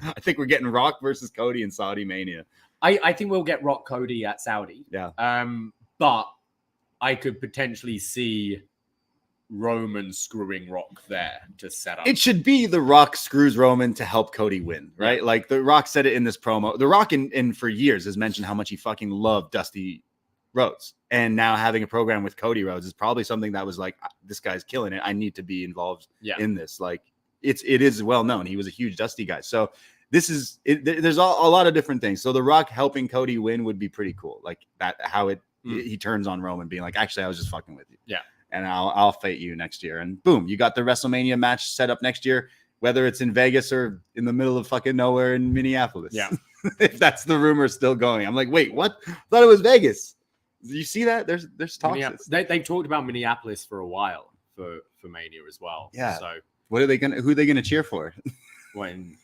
I think we're getting Rock versus Cody in Saudi Mania. I think we'll get Rock Cody at Saudi. Yeah. But I could potentially see Roman screwing Rock there to set up. It should be The Rock screws Roman to help Cody win, right? Like The Rock said it in this promo. The Rock in for years has mentioned how much he fucking loved Dusty Rhodes, and now having a program with Cody Rhodes is probably something that was like, this guy's killing it. I need to be involved in this. Like it is well known. He was a huge Dusty guy. So this is it. There's a lot of different things. So The Rock helping Cody win would be pretty cool. Like that, how he turns on Roman, being like, actually, I was just fucking with you. Yeah. And I'll fight you next year. And boom, you got the WrestleMania match set up next year, whether it's in Vegas or in the middle of fucking nowhere in Minneapolis. Yeah. If that's the rumor still going. I'm like, wait, what? I thought it was Vegas. You see that? There's talks. They've talked about Minneapolis for a while for Mania as well. Yeah. So who are they gonna cheer for? When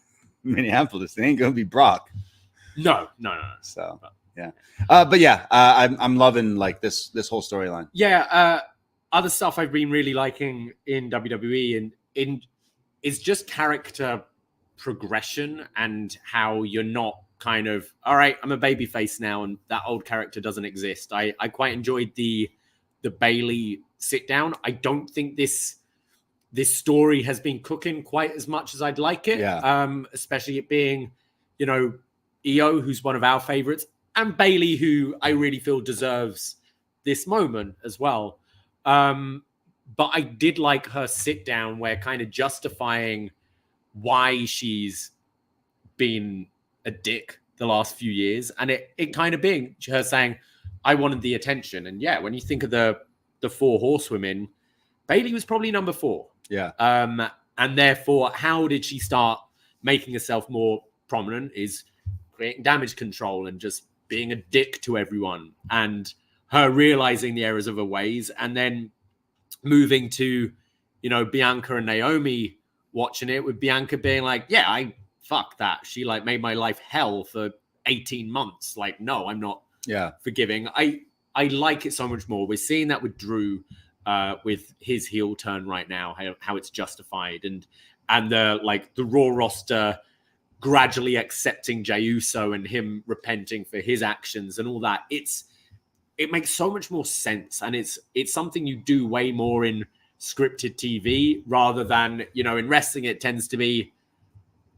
Minneapolis, they ain't gonna be Brock. No. So yeah. I'm loving like this whole storyline. Yeah. Other stuff I've been really liking in WWE and is just character progression, and how you're not kind of, all right, I'm a babyface now, and that old character doesn't exist. I quite enjoyed the Bayley sit down. I don't think this story has been cooking quite as much as I'd like it. Yeah. Especially it being, Io, who's one of our favorites, and Bayley, who I really feel deserves this moment as well. But I did like her sit down, where kind of justifying why she's been a dick the last few years, and it kind of being her saying, I wanted the attention. And yeah, when you think of the four horsewomen, Bayley was probably number 4. Yeah. And therefore, how did she start making herself more prominent? Is creating Damage Control and just being a dick to everyone, and her realizing the errors of her ways, and then moving to, you know, Bianca and Naomi watching it, with Bianca being like, yeah, I fuck that. She like made my life hell for 18 months. Like, no, I'm not forgiving. I like it so much more. We're seeing that with Drew, with his heel turn right now, how it's justified, and the like the Raw roster gradually accepting Jey Uso and him repenting for his actions and all that. It makes so much more sense, and it's something you do way more in scripted TV rather than, you know, in wrestling. It tends to be,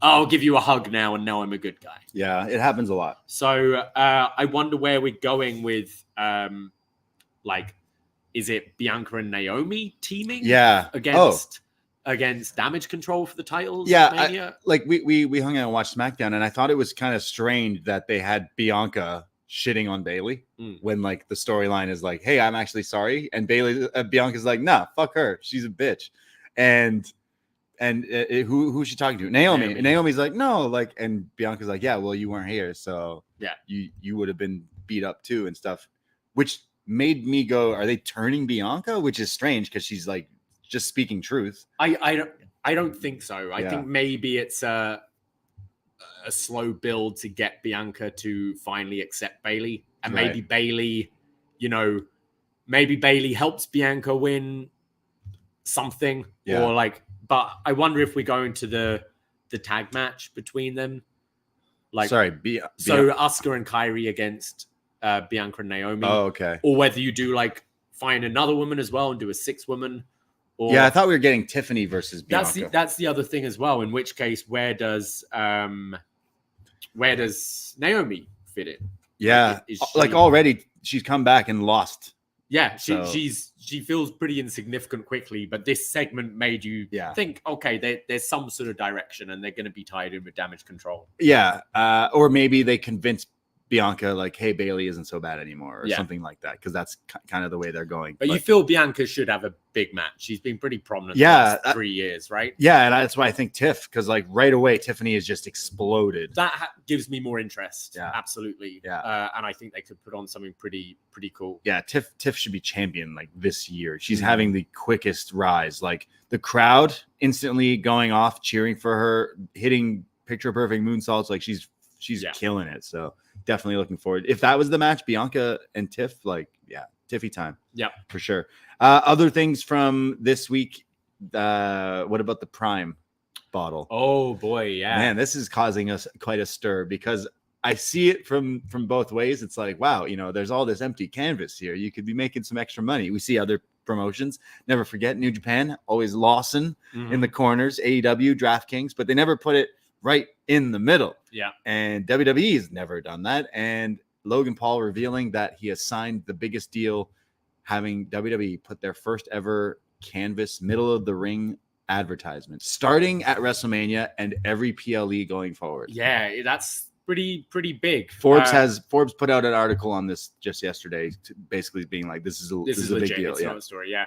I'll give you a hug now, and now I'm a good guy. Yeah, it happens a lot. So I wonder where we're going with, like, is it Bianca and Naomi teaming? Yeah. Against Damage Control for the titles? Yeah, we hung out and watched SmackDown, and I thought it was kind of strange that they had Bianca shitting on Bailey when like the storyline is like, hey, I'm actually sorry, and Bianca's like, nah, fuck her, she's a bitch, and who's she talking to? Naomi. Naomi's like, no, like, and Bianca's like, yeah, well, you weren't here, so yeah, you would have been beat up too and stuff, which made me go, are they turning Bianca? Which is strange because she's like just speaking truth. I don't think so. I think maybe it's a slow build to get Bianca to finally accept Bailey, and maybe Bailey, you know, maybe Bailey helps Bianca win something, or like. But I wonder if we go into the tag match between them, like so Asuka and Kairi against Bianca and Naomi. Oh, okay. Or whether you do like find another woman as well and do a 6-woman. Or, yeah, I thought we were getting Tiffany versus Bianca. That's the other thing as well. In which case, where does Naomi fit in? Yeah, like already she's come back and lost. Yeah, she feels pretty insignificant quickly, but this segment made you think, okay, there's some sort of direction, and they're going to be tied in with Damage Control. Yeah, or maybe they convince Bianca like, hey, Bailey isn't so bad anymore, or something like that, because that's kind of the way they're going. But you feel Bianca should have a big match. She's been pretty prominent the last 3 years, right? Yeah, and that's why I think Tiff, because like right away Tiffany has just exploded. That gives me more interest. Yeah, absolutely. Yeah, and I think they could put on something pretty cool. Yeah, Tiff should be champion like this year. She's having the quickest rise. Like the crowd instantly going off, cheering for her, hitting picture perfect moonsaults. Like she's killing it. So definitely looking forward. If that was the match, Bianca and Tiff, like, Tiffy time. Yeah, for sure. Other things from this week. What about the Prime bottle? Oh boy, yeah. Man, this is causing us quite a stir because I see it from both ways. It's like, wow, you know, there's all this empty canvas here. You could be making some extra money. We see other promotions. Never forget New Japan, always Lawson in the corners, AEW, DraftKings, but they never put it right in the middle. Yeah. And WWE has never done that. And Logan Paul revealing that he has signed the biggest deal, having WWE put their first ever canvas middle of the ring advertisement starting at WrestleMania and every PLE going forward. Yeah, that's pretty big. Forbes put out an article on this just yesterday, basically being like, this is a big deal. It's not a story. Yeah.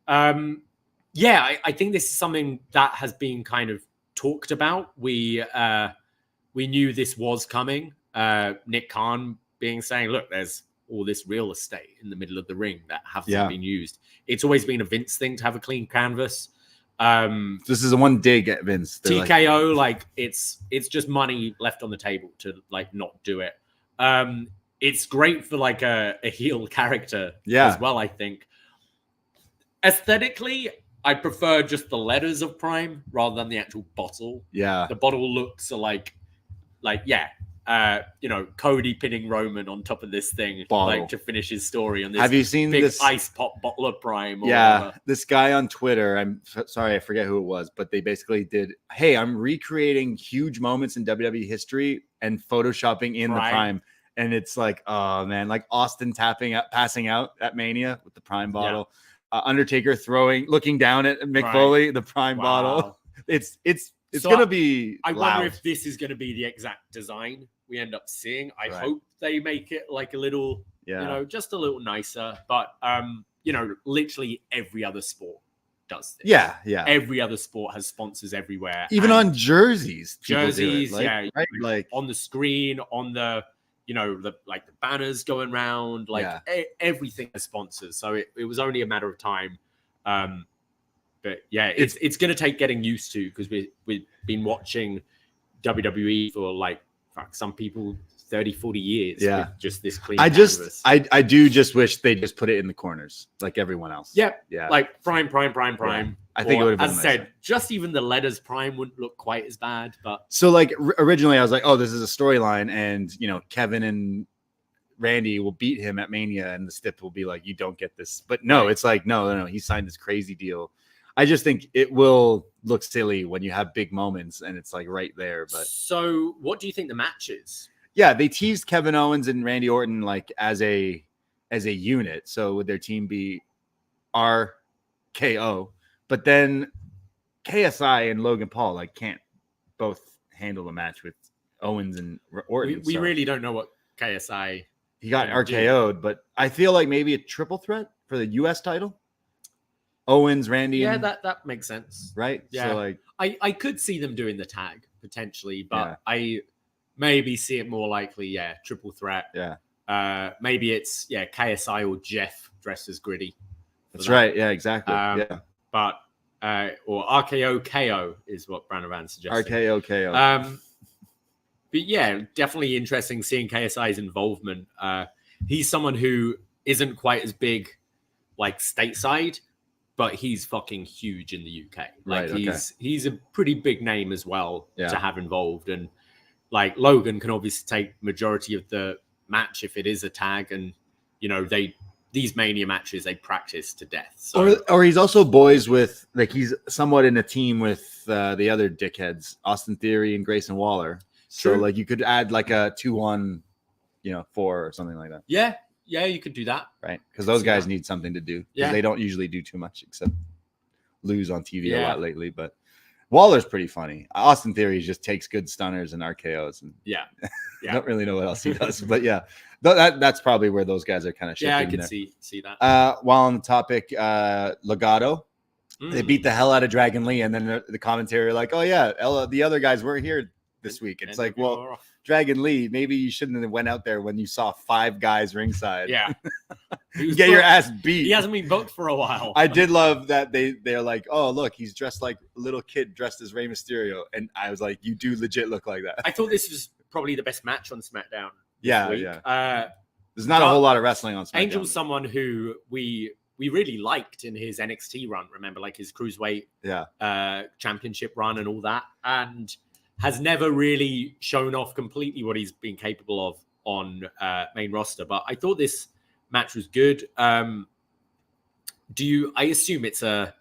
I think this is something that has been kind of talked about. We knew this was coming. Nick Khan saying, look, there's all this real estate in the middle of the ring that hasn't been used. It's always been a Vince thing to have a clean canvas. This is a one dig at Vince. TKO, like it's just money left on the table to like not do it. It's great for like a heel character as well, I think. Aesthetically, I prefer just the letters of Prime rather than the actual bottle. Yeah. The bottle looks like Cody pinning Roman on top of this thing, like to finish his story on this. Have you seen big this ice pop bottle of Prime? Or whatever. This guy on Twitter, I'm sorry, I forget who it was, but they basically did, hey, I'm recreating huge moments in WWE history and photoshopping in the Prime. And it's like, oh man, like Austin passing out at Mania with the Prime bottle. Yeah. Undertaker looking down at Mick Foley, the Prime bottle. It's going to be I loud. wonder if this is going to be the exact design we end up seeing. I hope they make it like a little, just a little nicer. But, literally every other sport does this. Yeah. Every other sport has sponsors everywhere. Even on jerseys. Jerseys, right? Like on the screen, on the the banners going around, everything has sponsors. So it was only a matter of time. But yeah, it's going to take getting used to, because we've been watching WWE for some people 30, 40 years. Yeah. With just this clean canvas. I do just wish they just put it in the corners like everyone else. Yeah. Yeah. Like prime. Yeah. I think it would have been as I said, just even the letters prime wouldn't look quite as bad. But so originally I was like, oh, this is a storyline, and Kevin and Randy will beat him at Mania, and the stip will be like, you don't get this. But no, it's like, no, he signed this crazy deal. I just think it will look silly when you have big moments and it's like right there. But so what do you think the match is? Yeah, they teased Kevin Owens and Randy Orton like as a unit. So would their team be RKO? But then KSI and Logan Paul can't both handle the match with Owens and Orton. We really don't know what KSI. He got RKO'd, but I feel like maybe a triple threat for the US title. Owens, Randy. Yeah, that makes sense. Right? Yeah. So I could see them doing the tag potentially, but I maybe see it more likely, triple threat. Yeah. Maybe it's KSI or Jeff dressed as Gritty. That's right. Yeah, exactly. But or RKO KO is what Brandon Van suggested. RKO KO. But yeah, definitely interesting seeing KSI's involvement. He's someone who isn't quite as big stateside, but he's fucking huge in the UK. He's a pretty big name as well to have involved. And Logan can obviously take majority of the match if it is a tag, and these Mania matches they practice to death. So. Or he's also boys with he's somewhat in a team with the other dickheads, Austin Theory and Grayson Waller. True. So you could add a 2-1, 4 or something like that. Yeah, you could do that. Right, because those guys need something to do. Yeah, they don't usually do too much except lose on TV a lot lately. But Waller's pretty funny. Austin Theory just takes good stunners and RKOs. And I don't really know what else he does, but that's probably where those guys are kind of shifting. Yeah, I can see that. While on the topic, Legado, they beat the hell out of Dragon Lee, and then the commentary oh yeah, the other guys weren't here this week. It's well, Dragon Lee, maybe you shouldn't have went out there when you saw 5 guys ringside. Yeah. Get your ass beat. He hasn't been booked for a while. I did love that they're like, oh, look, he's dressed like a little kid dressed as Rey Mysterio. And I was like, you do legit look like that. I thought this was probably the best match on SmackDown. Yeah. There's not a whole lot of wrestling on SmackDown. Angel's someone who we really liked in his NXT run. Remember, his Cruiserweight championship run and all that. And has never really shown off completely what he's been capable of on main roster. But I thought this match was good. I assume it's do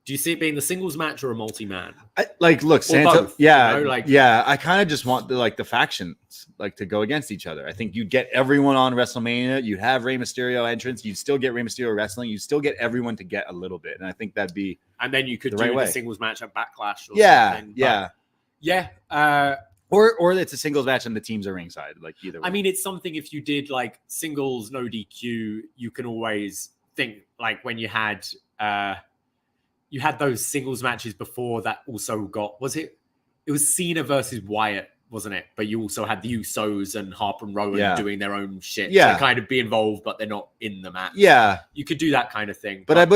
you see it being the singles match or a multi-man? Look, Santa, both, I kind of just want the factions to go against each other. I think you'd get everyone on WrestleMania. You'd have Rey Mysterio entrance. You'd still get Rey Mysterio wrestling. You'd still get everyone to get a little bit. And I think that'd be and then you could do the singles match at Backlash or something. Yeah. Or it's a singles match and the teams are ringside, either way. I mean, it's something if you did singles, no DQ, you can always think when you had those singles matches before that also got, it was Cena versus Wyatt, wasn't it? But you also had the Usos and Harper and Rowan doing their own shit. Yeah. To kind of be involved, but they're not in the match. Yeah. You could do that kind of thing. But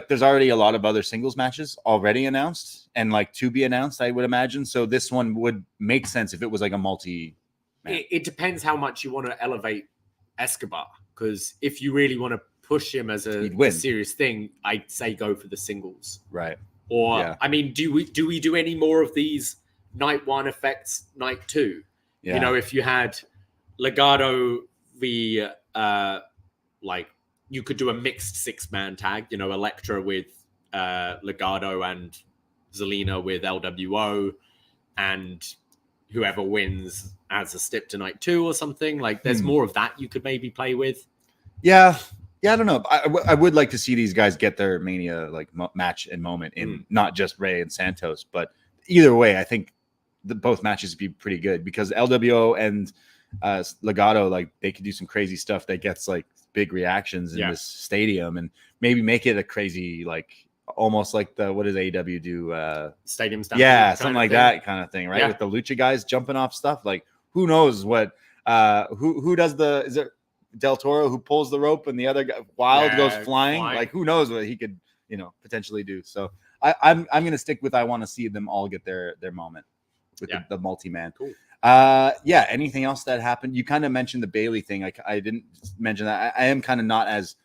there's already a lot of other singles matches already announced and to be announced, I would imagine. So this one would make sense if it was a multi. It depends how much you want to elevate Escobar. Because if you really want to push him as a serious thing, I'd say go for the singles. Right. Or, I mean, do we do any more of these night 1 affects night 2? Yeah. If you had Legado v you could do a mixed 6-man tag, Elektra with Legado and Zelina with LWO, and whoever wins adds a stip to night 2 or something. There's more of that you could maybe play with. Yeah, I don't know. I would like to see these guys get their Mania match and moment in not just Rey and Santos, but either way, I think both matches would be pretty good because LWO and Legado, they could do some crazy stuff that gets big reactions in this stadium, and maybe make it a crazy almost what does AEW do? Stadium Stampede. Yeah, something like that kind of thing, right? Yeah. With the Lucha guys jumping off stuff. Who knows what Who does is it Del Toro who pulls the rope and the other guy Wild goes flying? Like who knows what he could, potentially do. So I'm gonna stick with I want to see them all get their moment with the multi-man. Cool. Anything else that happened? You kind of mentioned the Bailey thing. I didn't mention that. I am kind of not as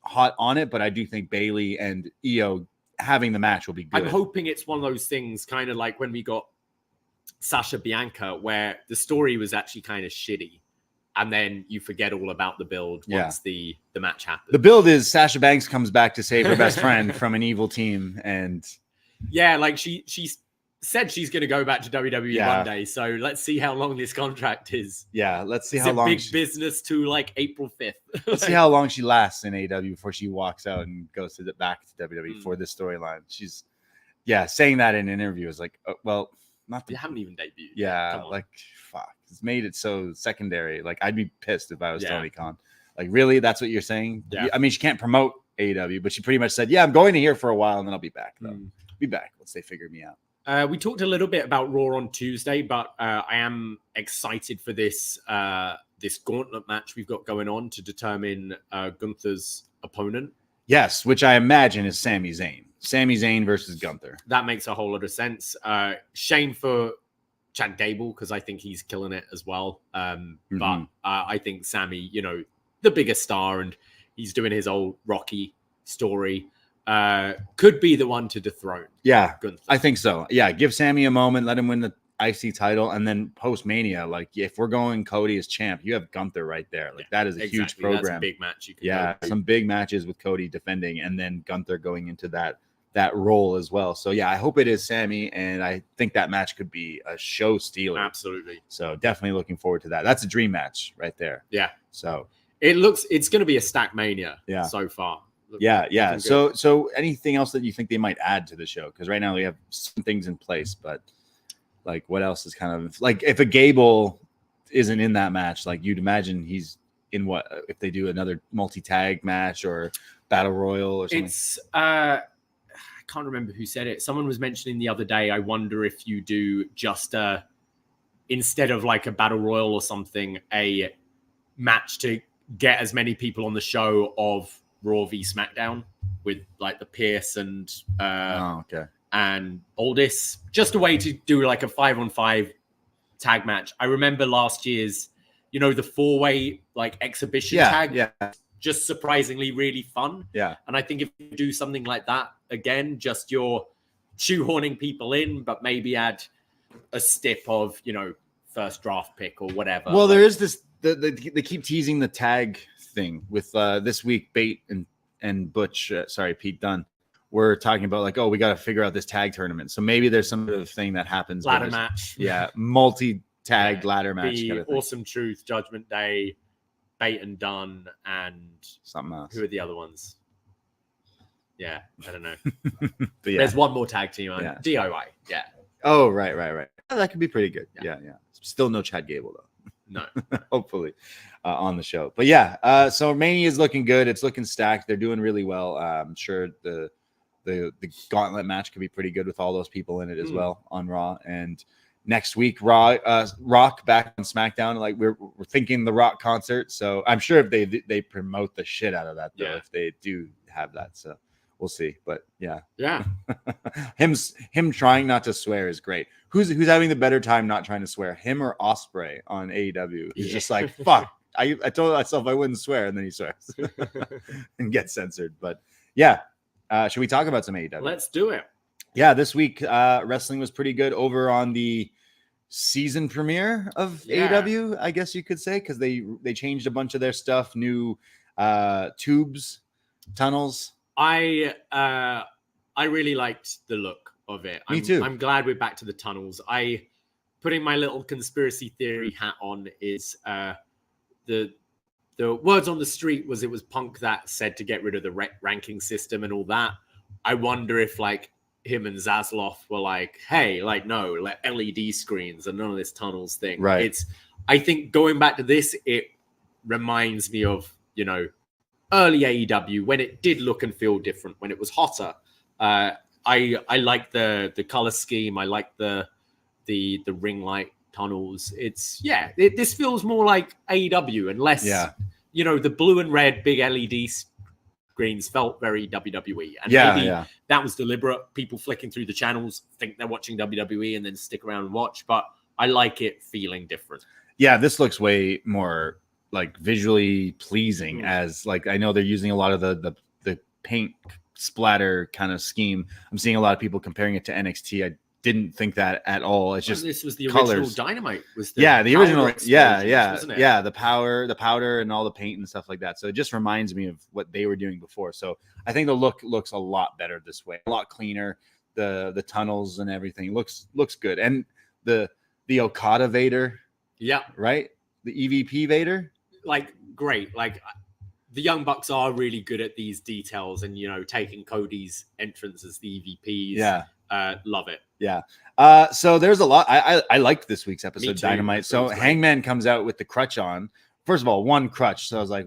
hot on it, but I do think Bailey and Io having the match will be good. I'm hoping it's one of those things, kind of like when we got Sasha Bianca, where the story was actually kind of shitty, and then you forget all about the build once the match happens. The build is Sasha Banks comes back to save her best friend from an evil team, and she said she's going to go back to WWE one day. So let's see how long this contract is. Yeah, let's see how long. Big business to April 5th. Let's see how long she lasts in AEW before she walks out and goes back to WWE for this storyline. She's saying that in an interview is not you haven't even debuted. Yeah, fuck. It's made it so secondary. I'd be pissed if I was Tony Khan. Really, that's what you're saying? Yeah. I mean, she can't promote AEW, but she pretty much said, "Yeah, I'm going to here for a while, and then I'll be back." Though. Be back once they figure me out. We talked a little bit about Raw on Tuesday, but I am excited for this gauntlet match we've got going on to determine Gunther's opponent. Yes, which I imagine is Sami Zayn. Sami Zayn versus Gunther. That makes a whole lot of sense. Shame for Chad Gable, because I think he's killing it as well. But I think Sami, the biggest star, and he's doing his old Rocky story. Could be the one to dethrone. Yeah, Gunther. I think so. Yeah, give Sammy a moment, let him win the IC title, and then post Mania, if we're going Cody as champ, you have Gunther right there. That is a huge program. That's a big match. You can go some big matches with Cody defending, and then Gunther going into that role as well. So I hope it is Sammy, and I think that match could be a show stealer. Absolutely. So definitely looking forward to that. That's a dream match right there. Yeah. So it's going to be a stack Mania. Yeah. So far. Yeah. So anything else that you think they might add to the show? Because right now we have some things in place, but what else is kind of if a Gable isn't in that match, you'd imagine he's in what if they do another multi-tag match or battle royal or something? It's I can't remember who said it. Someone was mentioning the other day, I wonder if you do just instead of a battle royal or something, a match to get as many people on the show of Raw v SmackDown with the Pierce and and Aldis, just a way to do a 5-on-5 tag match. I remember last year's, the 4-way exhibition tag. Yeah. Just surprisingly really fun. Yeah. And I think if you do something like that again, just you're shoehorning people in, but maybe add a stip of, first draft pick or whatever. Well, there is this, they keep teasing the tag thing with this week, Bate and Butch, Pete Dunne. We're talking about we got to figure out this tag tournament. So maybe there's some sort of thing that happens. Ladder match. Yeah. Multi-tag ladder match. The kind of thing. Awesome Truth, Judgment Day, Bate and Dunne, and something else. Who are the other ones? Yeah, I don't know. But there's one more tag team on DIY. Yeah. Oh, right. That could be pretty good. Yeah. Still no Chad Gable though. No. Hopefully on the show. But so Mania is looking good. It's looking stacked. They're doing really well. I'm sure the gauntlet match could be pretty good with all those people in it as well on Raw. And next week, Rock back on SmackDown. We're thinking the Rock concert. So I'm sure if they promote the shit out of that though, if they do have that. So we'll see. But yeah. him trying not to swear is great. Who's having the better time not trying to swear, him or Ospreay on AEW? He's just fuck. I told myself I wouldn't swear, and then he swears and gets censored. But should we talk about some AEW? Let's do it. Yeah, this week wrestling was pretty good over on the season premiere of AEW, I guess you could say, because they changed a bunch of their stuff, new tubes, tunnels. I really liked the look of it. Me too. I'm glad we're back to the tunnels. Putting my little conspiracy theory hat on is the words on the street was it was Punk that said to get rid of the ranking system and all that. I wonder if him and Zasloff were hey, no, LED screens and none of this tunnels thing. Right. I think going back to this, it reminds me of, early AEW when it did look and feel different, when it was hotter. I like the color scheme. I like the ring light tunnels. This feels more like AEW and less, the blue and red big LED screens felt very WWE. And maybe that was deliberate. People flicking through the channels think they're watching WWE and then stick around and watch. But I like it feeling different. Yeah, this looks way more like visually pleasing as like, I know they're using a lot of the paint splatter kind of scheme. I'm seeing a lot of people comparing it to NXT. I didn't think that at all. It's just this was the colors. original Dynamite. Was the the original, wasn't it? the powder and all the paint and stuff like that. So it just reminds me of what they were doing before. So I think the look looks a lot better this way, a lot cleaner. The tunnels and everything looks good, and the Okada Vader, right, the EVP Vader, like great, like. The Young Bucks are really good at these details and, taking Cody's entrance as the EVPs. Yeah. Love it. Yeah. So there's a lot. I liked this week's episode, Dynamite. So Hangman comes out with the crutch on. First of all, one crutch. So I was like,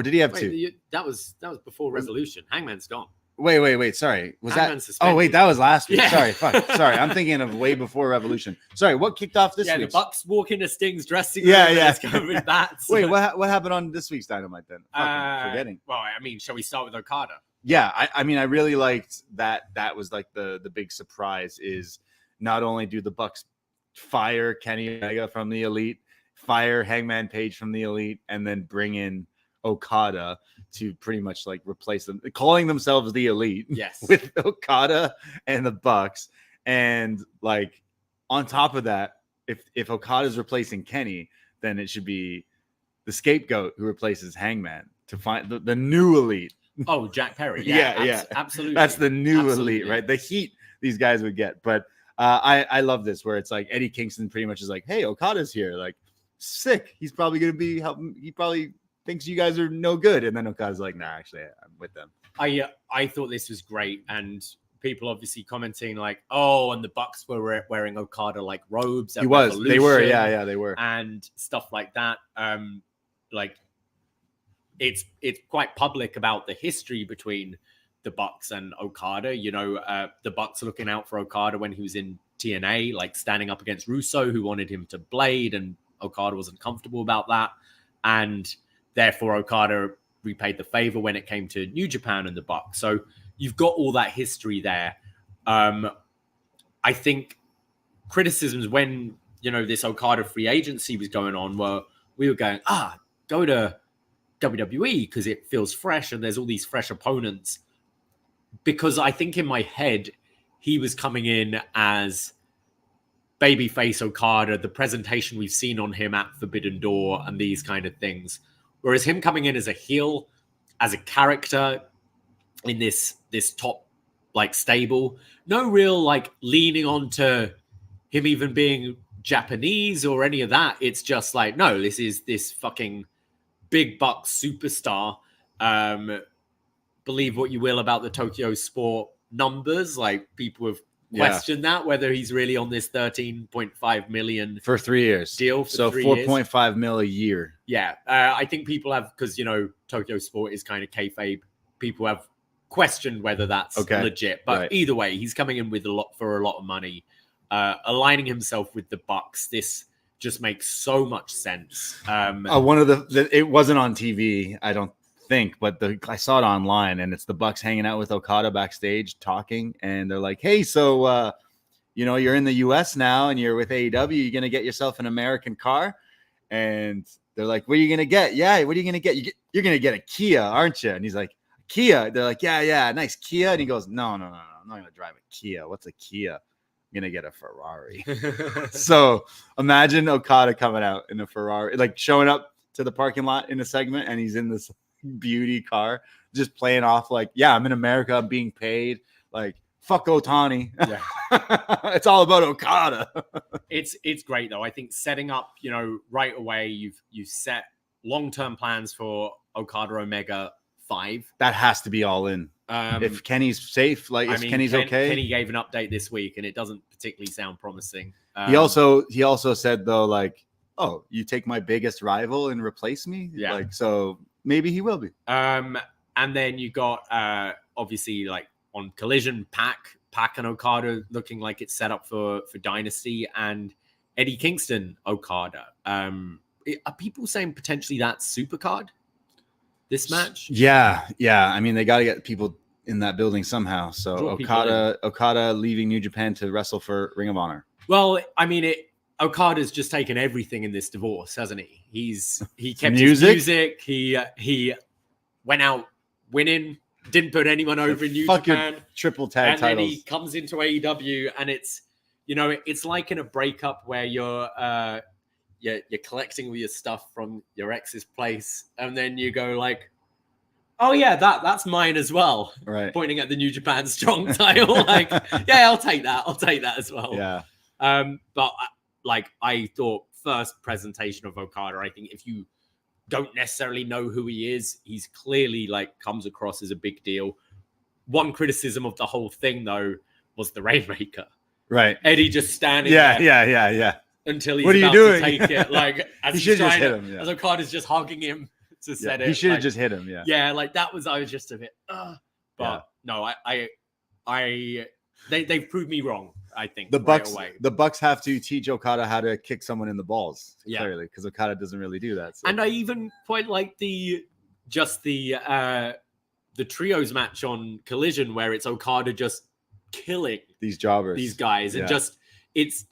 did he have two? That was before Revolution. Hangman's gone. Wait. Sorry. Was Hangman's that? suspended. Oh, wait, that was last week. Yeah. Sorry. Fuck. Sorry. I'm thinking of way before Revolution. Sorry. What kicked off this week? The Bucks walk into Sting's dressing room. Yeah. With bats. Wait, what happened on this week's Dynamite then? Forgetting. Well, shall we start with Okada? Yeah. I really liked that. That was like the big surprise is not only do the Bucks fire Kenny Omega from the Elite, fire Hangman Page from the Elite, and then bring in Okada to pretty much like replace them, calling themselves the Elite. Yes, with Okada and the Bucks, and like on top of that, if Okada's replacing Kenny, then it should be the scapegoat who replaces Hangman to find the new Elite. Oh, Jack Perry. Yeah, absolutely. That's the new Elite, right? The heat these guys would get. But I love this where it's like Eddie Kingston pretty much is like, hey, Okada's here, like sick. He's probably gonna be helping. He probably thinks you guys are no good, and then Okada's like, nah, actually I'm with them. I thought this was great, and people obviously commenting like, oh, and the Bucks were wearing Okada like robes. They were, they were, and stuff like that. Like it's quite public about the history between the Bucks and Okada. The Bucks looking out for Okada when he was in TNA, like standing up against Russo, who wanted him to blade, and Okada wasn't comfortable about that, and therefore, Okada repaid the favor when it came to New Japan and the Bucks. So you've got all that history there. I think criticisms when, this Okada free agency was going on we were going, go to WWE because it feels fresh and there's all these fresh opponents. Because I think in my head, he was coming in as babyface Okada, the presentation we've seen on him at Forbidden Door and these kind of things. Whereas him coming in as a heel, as a character in this top like stable, no real like leaning onto him even being Japanese or any of that. It's just like, no, this is this fucking big buck superstar. Believe what you will about the Tokyo Sport numbers. Like people have questioned that, whether he's really on this 13.5 million for 3 years deal. So 4.5 mil a year. Yeah. I think people have, because, Tokyo Sport is kind of kayfabe. People have questioned whether that's legit, but either way, he's coming in with a lot of money, aligning himself with the Bucks. This just makes so much sense. One of it wasn't on TV, I don't think, but I saw it online, and it's the Bucks hanging out with Okada backstage talking, and they're like, hey, so you're in the US now and you're with AEW, you're gonna get yourself an American car. And they're like, what are you gonna get? Yeah, what are you gonna get? You're gonna get a Kia, aren't you? And he's like, Kia. They're like, yeah, nice Kia. And he goes, no, I'm not gonna drive a Kia. What's a Kia? I'm gonna get a Ferrari. So imagine Okada coming out in a Ferrari, like showing up to the parking lot in a segment, and he's in this beauty car, just playing off like, yeah, I'm in America, I'm being paid, like fuck Otani. Yeah. It's all about Okada. It's great though. I think setting up, right away, you've set long-term plans for Okada Omega 5. That has to be all in. If Kenny's safe, Kenny's okay. Kenny gave an update this week, and it doesn't particularly sound promising. He also said though, like, oh, you take my biggest rival and replace me? Yeah. Like, so maybe he will be. And then you got obviously like on Collision, Pac and Okada looking like it's set up for Dynasty, and Eddie Kingston, Okada. Are people saying potentially that's Supercard? This match? Yeah. I mean, they got to get people in that building somehow. So Draw Okada leaving New Japan to wrestle for Ring of Honor. Well, I mean, Okada's just taken everything in this divorce, hasn't he? He kept Music? his music. He went out winning, didn't put anyone over in New Fuck your Japan. triple tag And titles. then he comes into AEW, and it's, you know, it's like in a breakup where you're collecting all your stuff from your ex's place, and then you go like, oh yeah, that's mine as well. Right. Pointing at the New Japan Strong title, like, yeah, I'll take that as well. Yeah. But like, I thought first presentation of Okada, I think if you don't necessarily know who he is, he's clearly like comes across as a big deal. One criticism of the whole thing though was the Rainmaker. Right. Eddie just standing Yeah. there until he's What are you about doing? to take it. Like as He he's should just trying hit to, him, yeah. as Okada's just hugging him to set it. He should have like, just hit him. Yeah. yeah, like that was, I was just a bit, but no, they've proved me wrong. I think The right Bucks, away. the Bucks have to teach Okada how to kick someone in the balls. Yeah. Clearly, because Okada doesn't really do that. So. And I even quite like the trios match on Collision where it's Okada just killing these jobbers, these guys, and just it's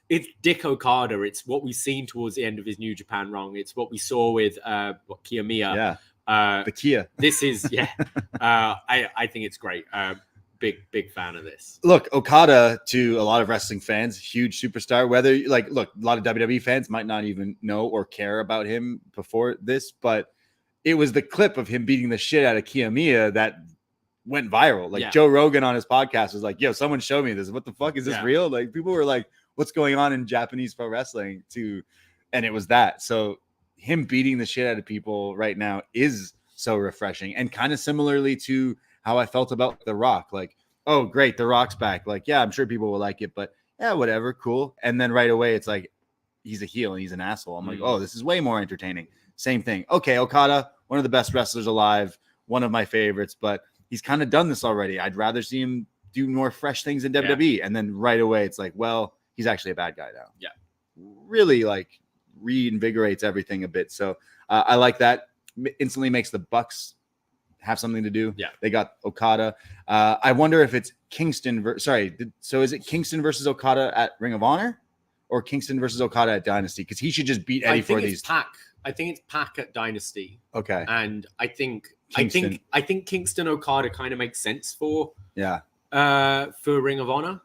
Dick Okada. It's what we've seen towards the end of his New Japan run. It's what we saw with Kiyomiya. The Kia. This is I think it's great. Big fan of this. Look, Okada to a lot of wrestling fans, huge superstar. Whether like, look, a lot of WWE fans might not even know or care about him before this, but it was the clip of him beating the shit out of Kiyomiya that went viral. Like Joe Rogan on his podcast was like, "Yo, someone show me this. What the fuck is this real?" Like people were like, "What's going on in Japanese pro wrestling?" And it was that. So him beating the shit out of people right now is so refreshing, and kind of similarly to how I felt about The Rock. Like, oh, great, The Rock's back. Like, yeah, I'm sure people will like it, but yeah, whatever, cool. And then right away, it's like, he's a heel and he's an asshole. I'm like, oh, this is way more entertaining. Same thing. Okay, Okada, one of the best wrestlers alive, one of my favorites, but he's kind of done this already. I'd rather see him do more fresh things in WWE. And then right away, it's like, well, he's actually a bad guy now. Yeah. Really, like, reinvigorates everything a bit. So I like that. Instantly makes the Bucks have something to do. Yeah. They got Okada. I wonder if it's Kingston. So is it Kingston versus Okada at Ring of Honor or Kingston versus Okada at Dynasty? Because he should just beat Eddie for these. I think it's Pac at Dynasty. Okay. And I think Kingston. I think Kingston Okada kind of makes sense for Ring of Honor.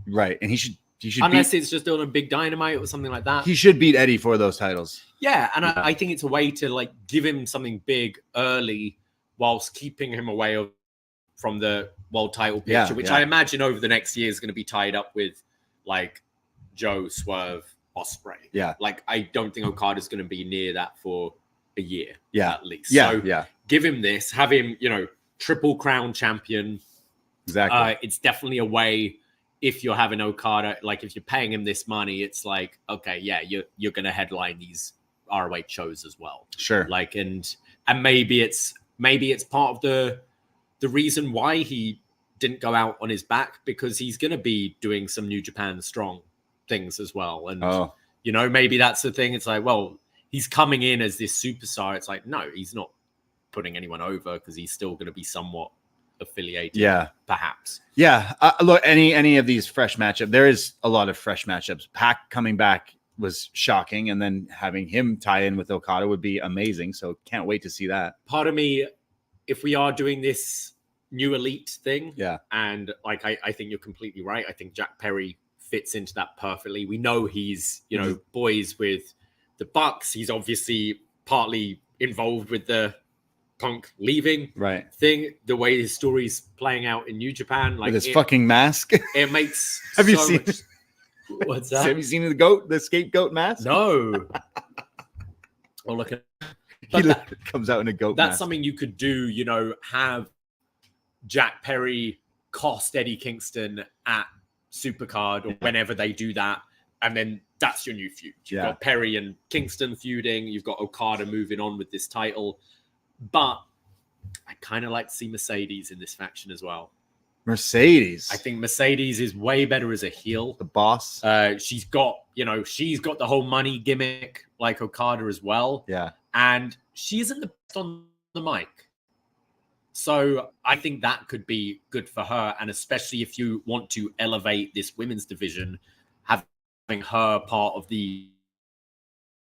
Right. And he should unless it's just on a big Dynamite or something like that. He should beat Eddie for those titles. Yeah, and I think it's a way to like give him something big early whilst keeping him away from the world title picture, which I imagine over the next year is going to be tied up with like Joe, Swerve, Ospreay. Yeah. Like I don't think Okada's going to be near that for a year. Yeah. At least. Yeah. So give him this, have him, Triple Crown champion. Exactly. It's definitely a way. If you're having Okada, like if you're paying him this money, it's like, okay, yeah, you're going to headline these ROH shows as well. Sure. Like, and maybe it's part of the reason why he didn't go out on his back, because he's going to be doing some New Japan Strong things as well. And, maybe that's the thing. It's like, well, he's coming in as this superstar. It's like, no, he's not putting anyone over because he's still going to be somewhat affiliated, perhaps. Look, any of these fresh matchups, there is a lot of fresh matchups. Pac coming back was shocking, and then having him tie in with Okada would be amazing, so can't wait to see that. Part of me, if we are doing this new elite thing, and like I think you're completely right. I think Jack Perry fits into that perfectly. We know he's boys with the Bucks. He's obviously partly involved with the Punk leaving thing, the way his story's playing out in New Japan, like with his fucking mask. It makes have you seen much... What's that? Have you seen the scapegoat mask? No. Oh, look at comes out in a goat that's mask. Something you could do, have Jack Perry cost Eddie Kingston at Supercard or whenever they do that, and then that's your new feud. You've got Perry and Kingston feuding, you've got Okada moving on with this title. But I kind of like to see Mercedes in this faction as well. Mercedes. I think Mercedes is way better as a heel. The boss. She's got the whole money gimmick like Okada as well. Yeah. And she isn't the best on the mic. So I think that could be good for her. And especially if you want to elevate this women's division, having her part of the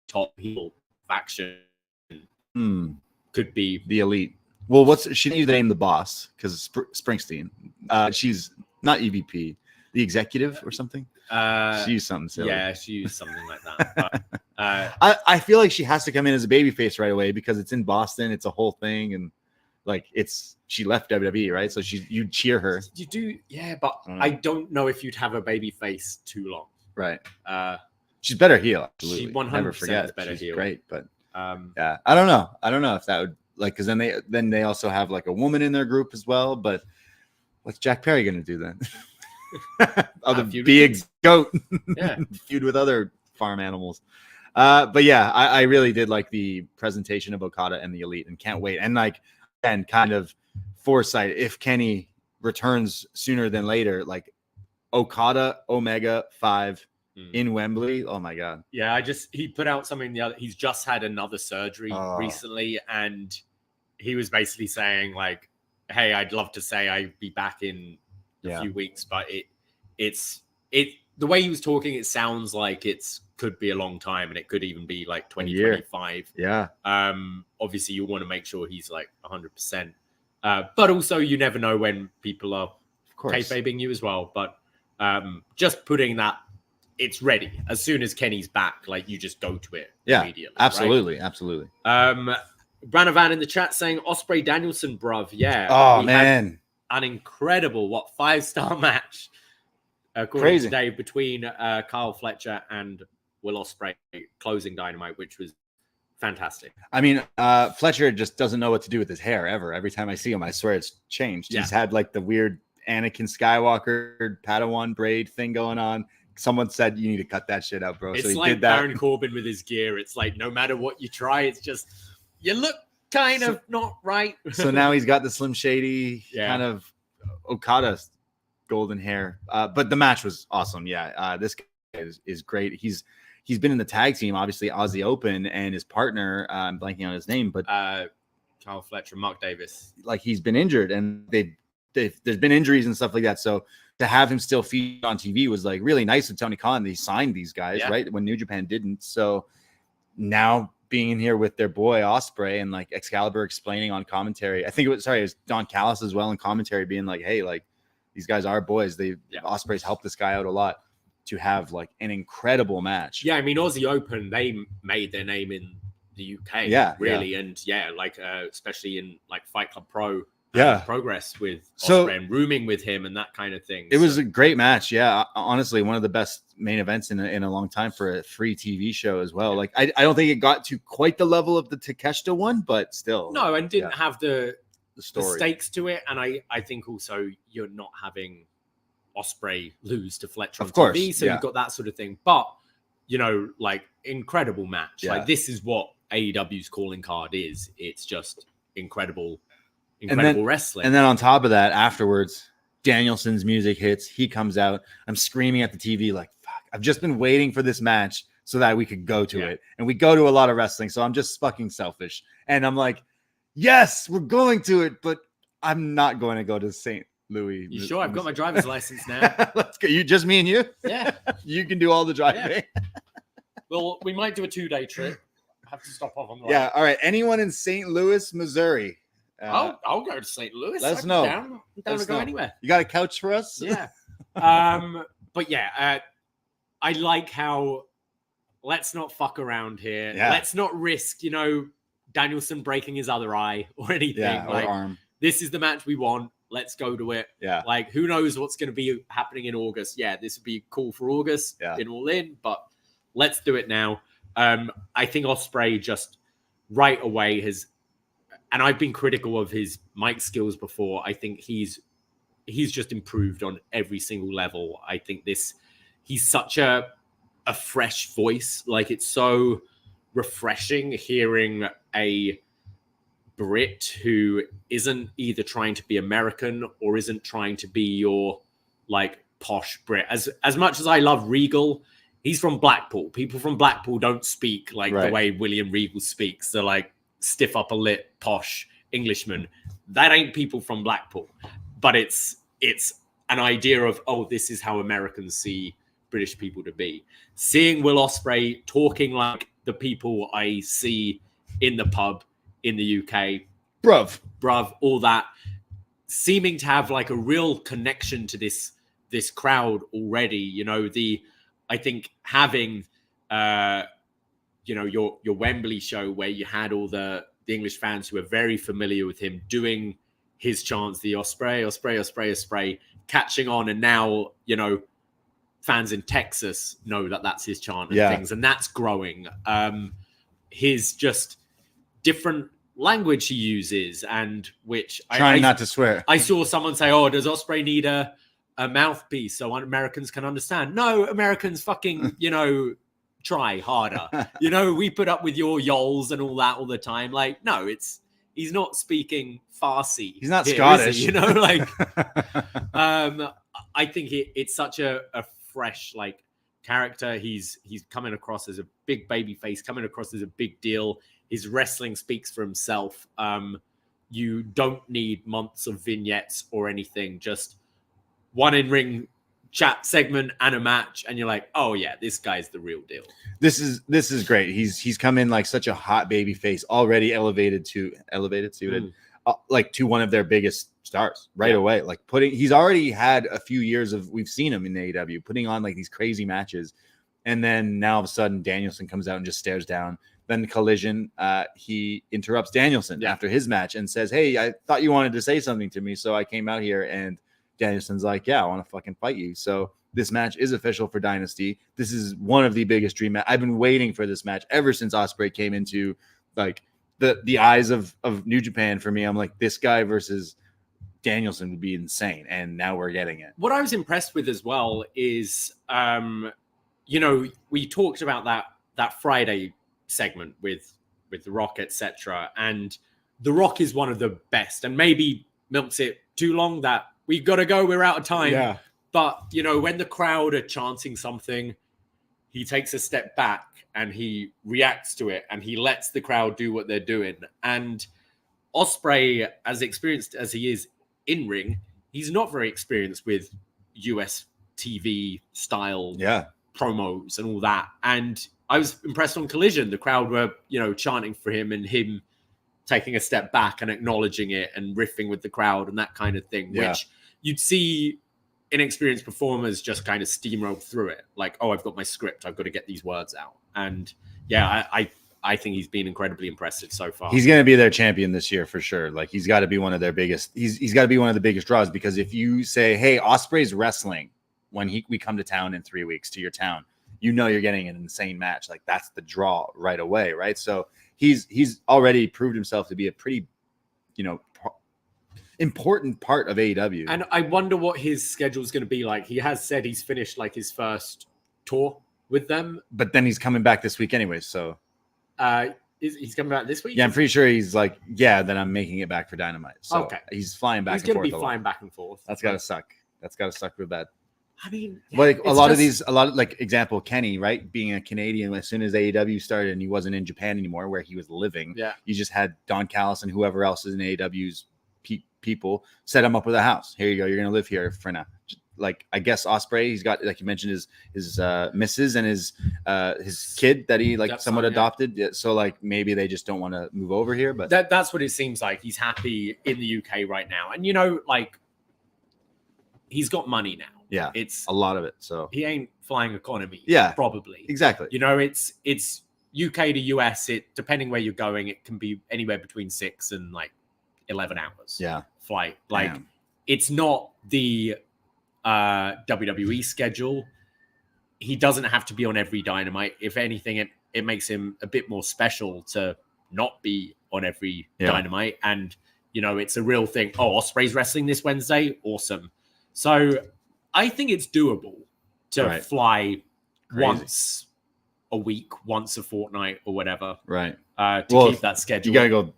top heel faction could be the elite. Well, she needs to name the boss because Springsteen. She's not EVP, the executive or something. She's something silly. Yeah, she's something like that. But, I feel like she has to come in as a babyface right away because it's in Boston. It's a whole thing, and like she left WWE, right? So you cheer her. You do, yeah, but I don't know if you'd have a babyface too long. Right. She's better heel. Absolutely. She 100% Never forget. is better She's heel. Great, but yeah, I don't know. I don't know if that would because then they also have like a woman in their group as well. But what's Jack Perry gonna do then? Other big goat feud with other farm animals. But yeah, I really did like the presentation of Okada and the Elite, and can't wait. And like, and kind of foresight if Kenny returns sooner than later, like Okada Omega 5 in Wembley. Oh my god. Yeah, he put out something he's just had another surgery recently, and he was basically saying like, hey, I'd love to say I'd be back in a few weeks, but it's the way he was talking, it sounds like could be a long time, and it could even be like 2025. Yeah. Obviously you want to make sure he's like 100%. But also you never know when people are kayfabing you as well. But just putting that, it's ready as soon as Kenny's back. Like you just go to it immediately. Absolutely, right? absolutely. Branavan in the chat saying Ospreay Danielson, bruv. Yeah. Oh man, an incredible 5-star match. According to Dave, between Kyle Fletcher and Will Ospreay closing Dynamite, which was fantastic. I mean, Fletcher just doesn't know what to do with his hair ever. Every time I see him, I swear it's changed. Yeah. He's had like the weird Anakin Skywalker Padawan braid thing going on. Someone said you need to cut that shit out, bro. It's so he like did that. Baron Corbin with his gear. It's like no matter what you try, it's just you look kind of not right. So now he's got the Slim Shady kind of Okada golden hair. But the match was awesome. Yeah, this guy is great. He's been in the tag team, obviously Aussie Open, and his partner, I'm blanking on his name, but Kyle Fletcher, Mark Davis. Like he's been injured, and there's been injuries and stuff like that. So to have him still featured on TV was like really nice of Tony Khan. They signed these guys right when New Japan didn't. So now being in here with their boy Ospreay and like Excalibur explaining on commentary, I think it was Don Callis as well in commentary, being like, hey, like these guys are boys. Ospreay's helped this guy out a lot. To have like an incredible match. Yeah, I mean, Aussie Open, they made their name in the UK. Really. And especially in like Fight Club Pro. Progress with Ospreay and rooming with him and that kind of thing. It was a great match. Yeah, honestly, one of the best main events in a long time for a free TV show as well. Like I don't think it got to quite the level of the Takeshita one, but still. No, and didn't have the stakes to it. And I think also you're not having Ospreay lose to Fletcher on TV, so you've got that sort of thing. But like incredible match. Like this is what AEW's calling card is. It's just incredible wrestling. And then on top of that, afterwards, Danielson's music hits. He comes out. I'm screaming at the TV like, "Fuck! I've just been waiting for this match so that we could go to it." And we go to a lot of wrestling, so I'm just fucking selfish. And I'm like, "Yes, we're going to it," but I'm not going to go to St. Louis. You sure? I've got my driver's license now. Let's go. You just me and you? Yeah. You can do all the driving. Yeah. Well, we might do a 2-day trip. I have to stop off on the way. Yeah. All right. Anyone in St. Louis, Missouri? I'll go to St. Louis. Let us know. I'm down to go anywhere. You got a couch for us? Yeah. But yeah, I like how let's not fuck around here. Yeah. Let's not risk, Danielson breaking his other eye or anything. Yeah, or arm. This is the match we want. Let's go to it. Yeah. Like, who knows what's going to be happening in August? Yeah, this would be cool for August in All In, but let's do it now. I think Ospreay just right away has, and I've been critical of his mic skills before. I think he's just improved on every single level. I think he's such a fresh voice. Like, it's so refreshing hearing a Brit who isn't either trying to be American or isn't trying to be your like posh Brit. As much as I love Regal, he's from Blackpool. People from Blackpool don't speak like the way William Regal speaks. They're like stiff upper lip, posh Englishmen. That ain't people from Blackpool. But it's an idea of, oh, this is how Americans see British people to be. Seeing Will Ospreay talking like the people I see in the pub in the UK, bruv, all that, seeming to have like a real connection to this crowd already. You know, I think having you know, your Wembley show where you had all the English fans who were very familiar with him doing his chants, the Ospreay, catching on, and now, you know, fans in Texas know that that's his chant and things, and that's growing. His just different language he uses, and which trying not to swear. I saw someone say, "Oh, does Ospreay need a mouthpiece so Americans can understand?" No, Americans fucking, you know, try harder. You know, we put up with your yols and all that all the time. Like, no, he's not speaking Farsi. He's not Scottish. You know, like, I think it's such a fresh like character. He's coming across as a big baby face, coming across as a big deal. His wrestling speaks for himself. You don't need months of vignettes or anything. Just one in-ring chat segment and a match, and you're like, oh yeah, this guy's the real deal. This is great. He's come in like such a hot baby face, already elevated to like to one of their biggest stars right away. Like he's already had a few years of, we've seen him in AEW putting on like these crazy matches, and then now all of a sudden Danielson comes out and just stares down. Then Collision, he interrupts Danielson after his match and says, "Hey, I thought you wanted to say something to me, so I came out here." And Danielson's like, "Yeah, I want to fucking fight you." So this match is official for Dynasty. This is one of the biggest dream matches. I've been waiting for this match ever since Ospreay came into like the eyes of New Japan for me. I'm like, this guy versus Danielson would be insane, and now we're getting it. What I was impressed with as well is, you know, we talked about that Friday segment with The Rock, etc. And The Rock is one of the best, and maybe milks it too long that we've got to go, we're out of time. Yeah. But, you know, when the crowd are chanting something, he takes a step back and he reacts to it and he lets the crowd do what they're doing. And Ospreay, as experienced as he is in ring, he's not very experienced with US TV style promos and all that. And I was impressed on Collision. The crowd were, you know, chanting for him and him taking a step back and acknowledging it and riffing with the crowd and that kind of thing, which you'd see inexperienced performers just kind of steamroll through it. Like, oh, I've got my script, I've got to get these words out. And yeah, I think he's been incredibly impressive so far. He's going to be their champion this year for sure. Like, he's got to be one of their biggest. He's got to be one of the biggest draws, because if you say, "Hey, Ospreay's wrestling when we come to town in 3 weeks to your town," you know you're getting an insane match. Like, that's the draw right away, right? So he's already proved himself to be a pretty, you know, important part of AEW. And I wonder what his schedule is going to be like. He has said he's finished like his first tour with them, but then he's coming back this week anyways. So he's coming back this week. Yeah, I'm pretty sure he's like, then I'm making it back for Dynamite. So okay, he's flying back. He's going to be flying back and forth. That's got to suck. That's got to suck real bad. I mean, like a lot of like example, Kenny, right? Being a Canadian, as soon as AEW started and he wasn't in Japan anymore where he was living, you just had Don Callis and whoever else is in AEW's people set him up with a house. Here you go. You're going to live here for now. Like, I guess Ospreay, he's got, like you mentioned, his missus and his kid that he like somewhat adopted. Yeah. So like maybe they just don't want to move over here, but that's what it seems like. He's happy in the UK right now. And, you know, like, he's got money now. Yeah, it's a lot of it. So he ain't flying economy. Yeah, probably. Exactly. You know, it's UK to US. It, depending where you're going, it can be anywhere between 6 and like 11 hours. Yeah, flight. Like, it's not the WWE schedule. He doesn't have to be on every Dynamite. If anything, it makes him a bit more special to not be on every Dynamite. And, you know, it's a real thing. Oh, Ospreay's wrestling this Wednesday. Awesome. So I think it's doable to fly once a week, once a fortnight or whatever. Right. To keep that schedule. You got to go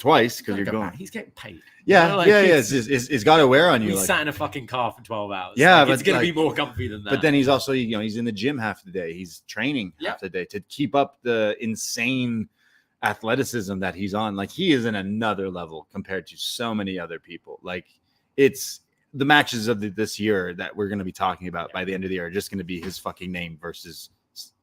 twice because you're going. He's getting paid. Yeah, You know, like, it's got to wear on you. He's like, sat in a fucking car for 12 hours. Yeah, it's but, going to like, be more comfy than that. But then he's also, he's in the gym half the day. He's training half the day to keep up the insane athleticism that he's on. Like, he is in another level compared to so many other people. Like, it's the matches of this year that we're going to be talking about by the end of the year are just going to be his fucking name versus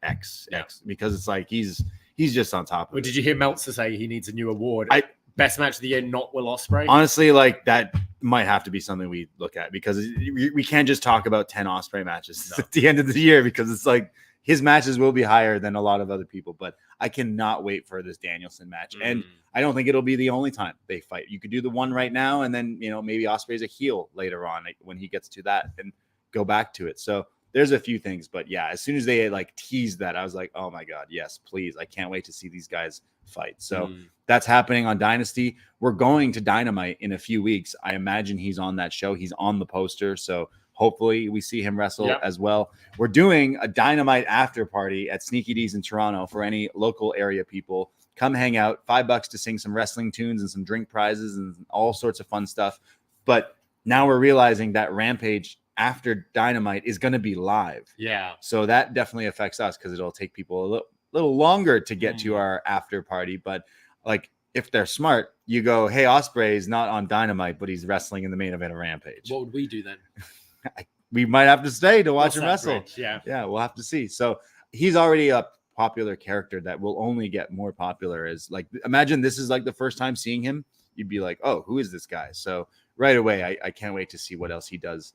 X because it's like he's just on top of it. Did you hear Meltzer say he needs a new award? Best match of the year, not Will Ospreay. Honestly, like, that might have to be something we look at because we can't just talk about 10 Ospreay matches at the end of the year because it's like his matches will be higher than a lot of other people. But I cannot wait for this Danielson match. And I don't think it'll be the only time they fight. You could do the one right now and then, maybe Ospreay's a heel later on when he gets to that and go back to it. So there's a few things, but yeah, as soon as they like teased that, I was like, oh my God, yes, please. I can't wait to see these guys fight. So that's happening on Dynasty. We're going to Dynamite in a few weeks. I imagine he's on that show. He's on the poster. So hopefully we see him wrestle as well. We're doing a Dynamite after party at Sneaky D's in Toronto for any local area people. Come hang out, $5 to sing some wrestling tunes and some drink prizes and all sorts of fun stuff. But now we're realizing that Rampage after Dynamite is going to be live. Yeah. So that definitely affects us because it'll take people a little longer to get to our after party. But like, if they're smart, you go, hey, Ospreay is not on Dynamite, but he's wrestling in the main event of Rampage. What would we do then? We might have to stay to watch him wrestle. Bridge? Yeah. Yeah, we'll have to see. So he's already a popular character that will only get more popular. As like, imagine this is like the first time seeing him. You'd be like, oh, who is this guy? So right away, I can't wait to see what else he does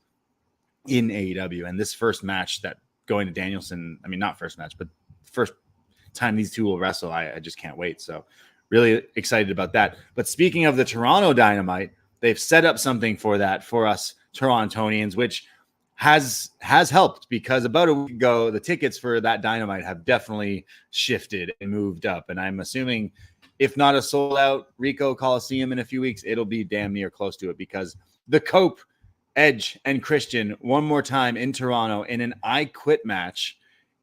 in AEW. And this first match that going to Danielson, I mean, not first match, but first time these two will wrestle, I just can't wait. So really excited about that. But speaking of the Toronto Dynamite, they've set up something for that for us Torontonians, which has helped because about a week ago, the tickets for that Dynamite have definitely shifted and moved up. And I'm assuming if not a sold out Ricoh Coliseum in a few weeks, it'll be damn near close to it because the Cope, Edge, and Christian one more time in Toronto in an I Quit match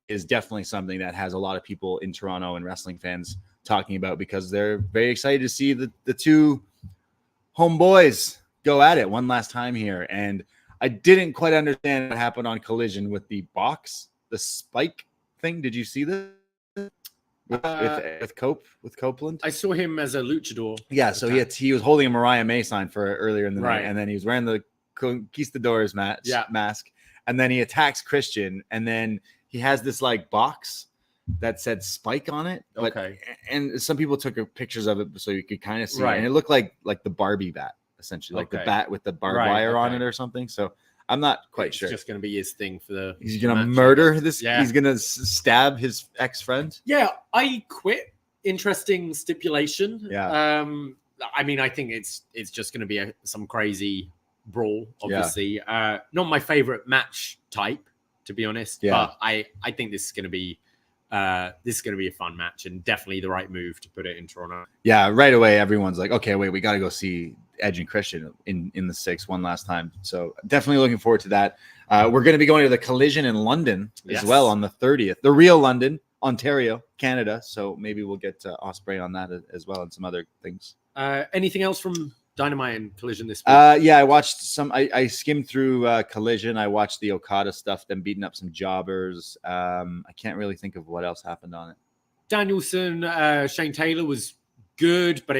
is definitely something that has a lot of people in Toronto and wrestling fans talking about because they're very excited to see the two homeboys go at it one last time here. And I didn't quite understand what happened on Collision with the box, the spike thing. Did you see this? With Copeland? I saw him as a luchador. Yeah, so he was holding a Mariah May sign for earlier in the night, and then he was wearing the Conquistadors mask, and then he attacks Christian, and then he has this like box that said Spike on it. And some people took pictures of it so you could kind of see it, and it looked like the Barbie bat, essentially, like the bat with the barbed wire on it or something. So I'm not quite sure. It's just going to be his thing for the. He's going to murder this. Yeah. He's going to stab his ex-friend. Yeah, I Quit. Interesting stipulation. Yeah. I mean, I think it's just going to be some crazy brawl. Obviously, not my favorite match type, to be honest. Yeah. But I think this is going to be a fun match and definitely the right move to put it in Toronto. Yeah, right away everyone's like, okay, wait, we got to go see Edge and Christian in the 6 one last time. So definitely looking forward to that. We're going to be going to the Collision in London as well on the 30th, the real London, Ontario, Canada. So maybe we'll get Ospreay on that as well and some other things. Anything else from Dynamite and Collision this week? Yeah, I watched some. I skimmed through Collision. I watched the Okada stuff, them beating up some jobbers. I can't really think of what else happened on it. Danielson, Shane Taylor was good, but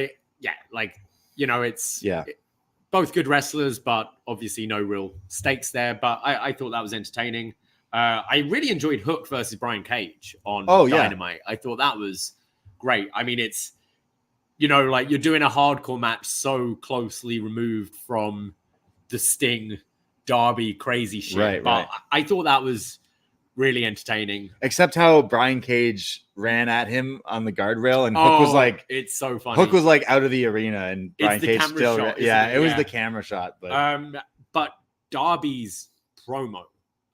both good wrestlers, but obviously no real stakes there. But I thought that was entertaining. I really enjoyed Hook versus Brian Cage on Dynamite. I thought that was great. I mean, it's, like you're doing a hardcore match so closely removed from the Sting Darby crazy shit. But I thought that was really entertaining. Except how Brian Cage ran at him on the guardrail and Hook was like, it's so funny. Hook was like out of the arena and Brian Cage still, shot, it was the camera shot. But Darby's promo,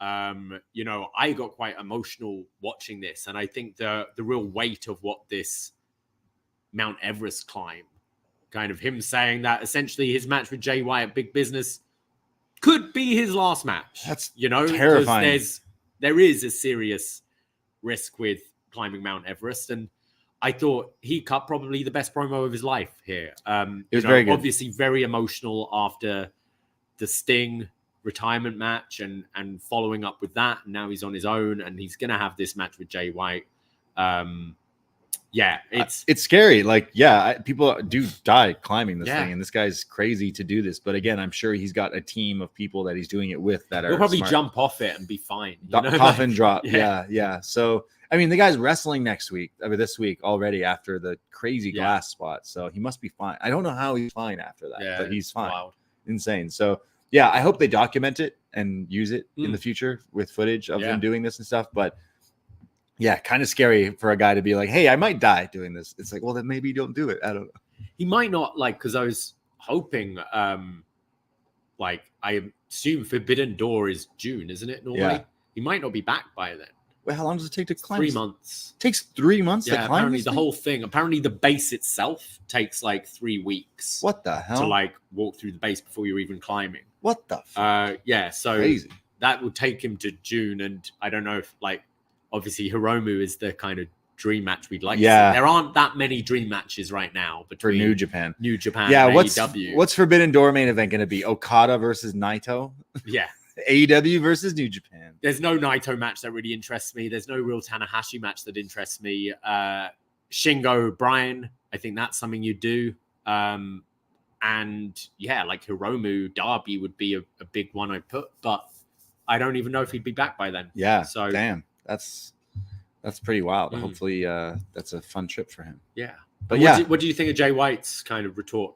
I got quite emotional watching this. And I think the real weight of what this Mount Everest climb, kind of him saying that essentially his match with Jay White at Big Business could be his last match. That's terrifying. There is a serious risk with climbing Mount Everest. And I thought he cut probably the best promo of his life here. It was very good. Obviously very emotional after the Sting retirement match and following up with that. And now he's on his own and he's going to have this match with Jay White. It's scary. Like, people do die climbing this thing, and this guy's crazy to do this. But again, I'm sure he's got a team of people that he's doing it with that will probably smart. jump off it and be fine. Coffin drop. Yeah. So, I mean, the guy's wrestling this week already after the crazy glass spot. So he must be fine. I don't know how he's fine after that, but he's fine. Wild. Insane. So, yeah, I hope they document it and use it in the future with footage of him doing this and stuff. But yeah, kind of scary for a guy to be like, hey, I might die doing this. It's like, well, then maybe don't do it. I don't know. He might not, because I was hoping, I assume Forbidden Door is June, isn't it? Normally, he might not be back by then. Well, how long does it take to climb? 3 months. It takes 3 months to climb. Apparently the whole thing. Apparently the base itself takes 3 weeks. What the hell? To walk through the base before you're even climbing. What the? So crazy. That will take him to June, and I don't know if obviously Hiromu is the kind of dream match we'd like to see. There aren't that many dream matches right now between for New Japan. Yeah, and what's Forbidden Door main event going to be? Okada versus Naito? Yeah. AEW versus New Japan. There's no Naito match that really interests me. There's no real Tanahashi match that interests me. Shingo Bryan, I think that's something you do. And Hiromu Darby would be a big one I put, but I don't even know if he'd be back by then. Yeah. So damn, that's pretty wild. Hopefully, that's a fun trip for him. Yeah. But what do you think of Jay White's kind of retort?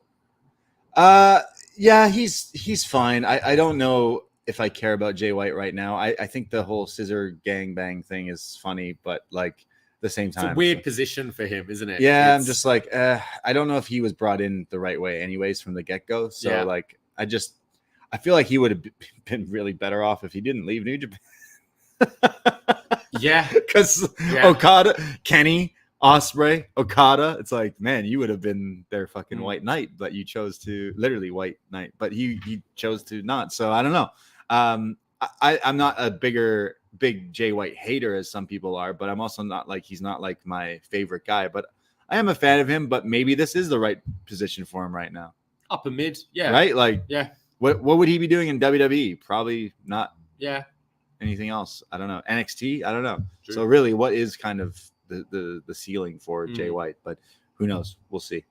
He's fine. I don't know if I care about Jay White right now. I think the whole scissor gang bang thing is funny, but the same time, it's a weird position for him, isn't it? Yeah, I'm just I don't know if he was brought in the right way anyways from the get-go. So I feel like he would have been really better off if he didn't leave New Japan. Because Okada, Kenny, Ospreay, Okada, it's man, you would have been their fucking White Knight, but you chose to literally White Knight, but he chose to not. So I don't know. I'm not a big Jay White hater as some people are, but I'm also not he's not my favorite guy, but I am a fan of him. But maybe this is the right position for him right now. Upper mid, right? What would he be doing in WWE? Probably not. Yeah. Anything else? I don't know. NXT? I don't know. True. So really, what is kind of the ceiling for Jay White? But who knows? We'll see.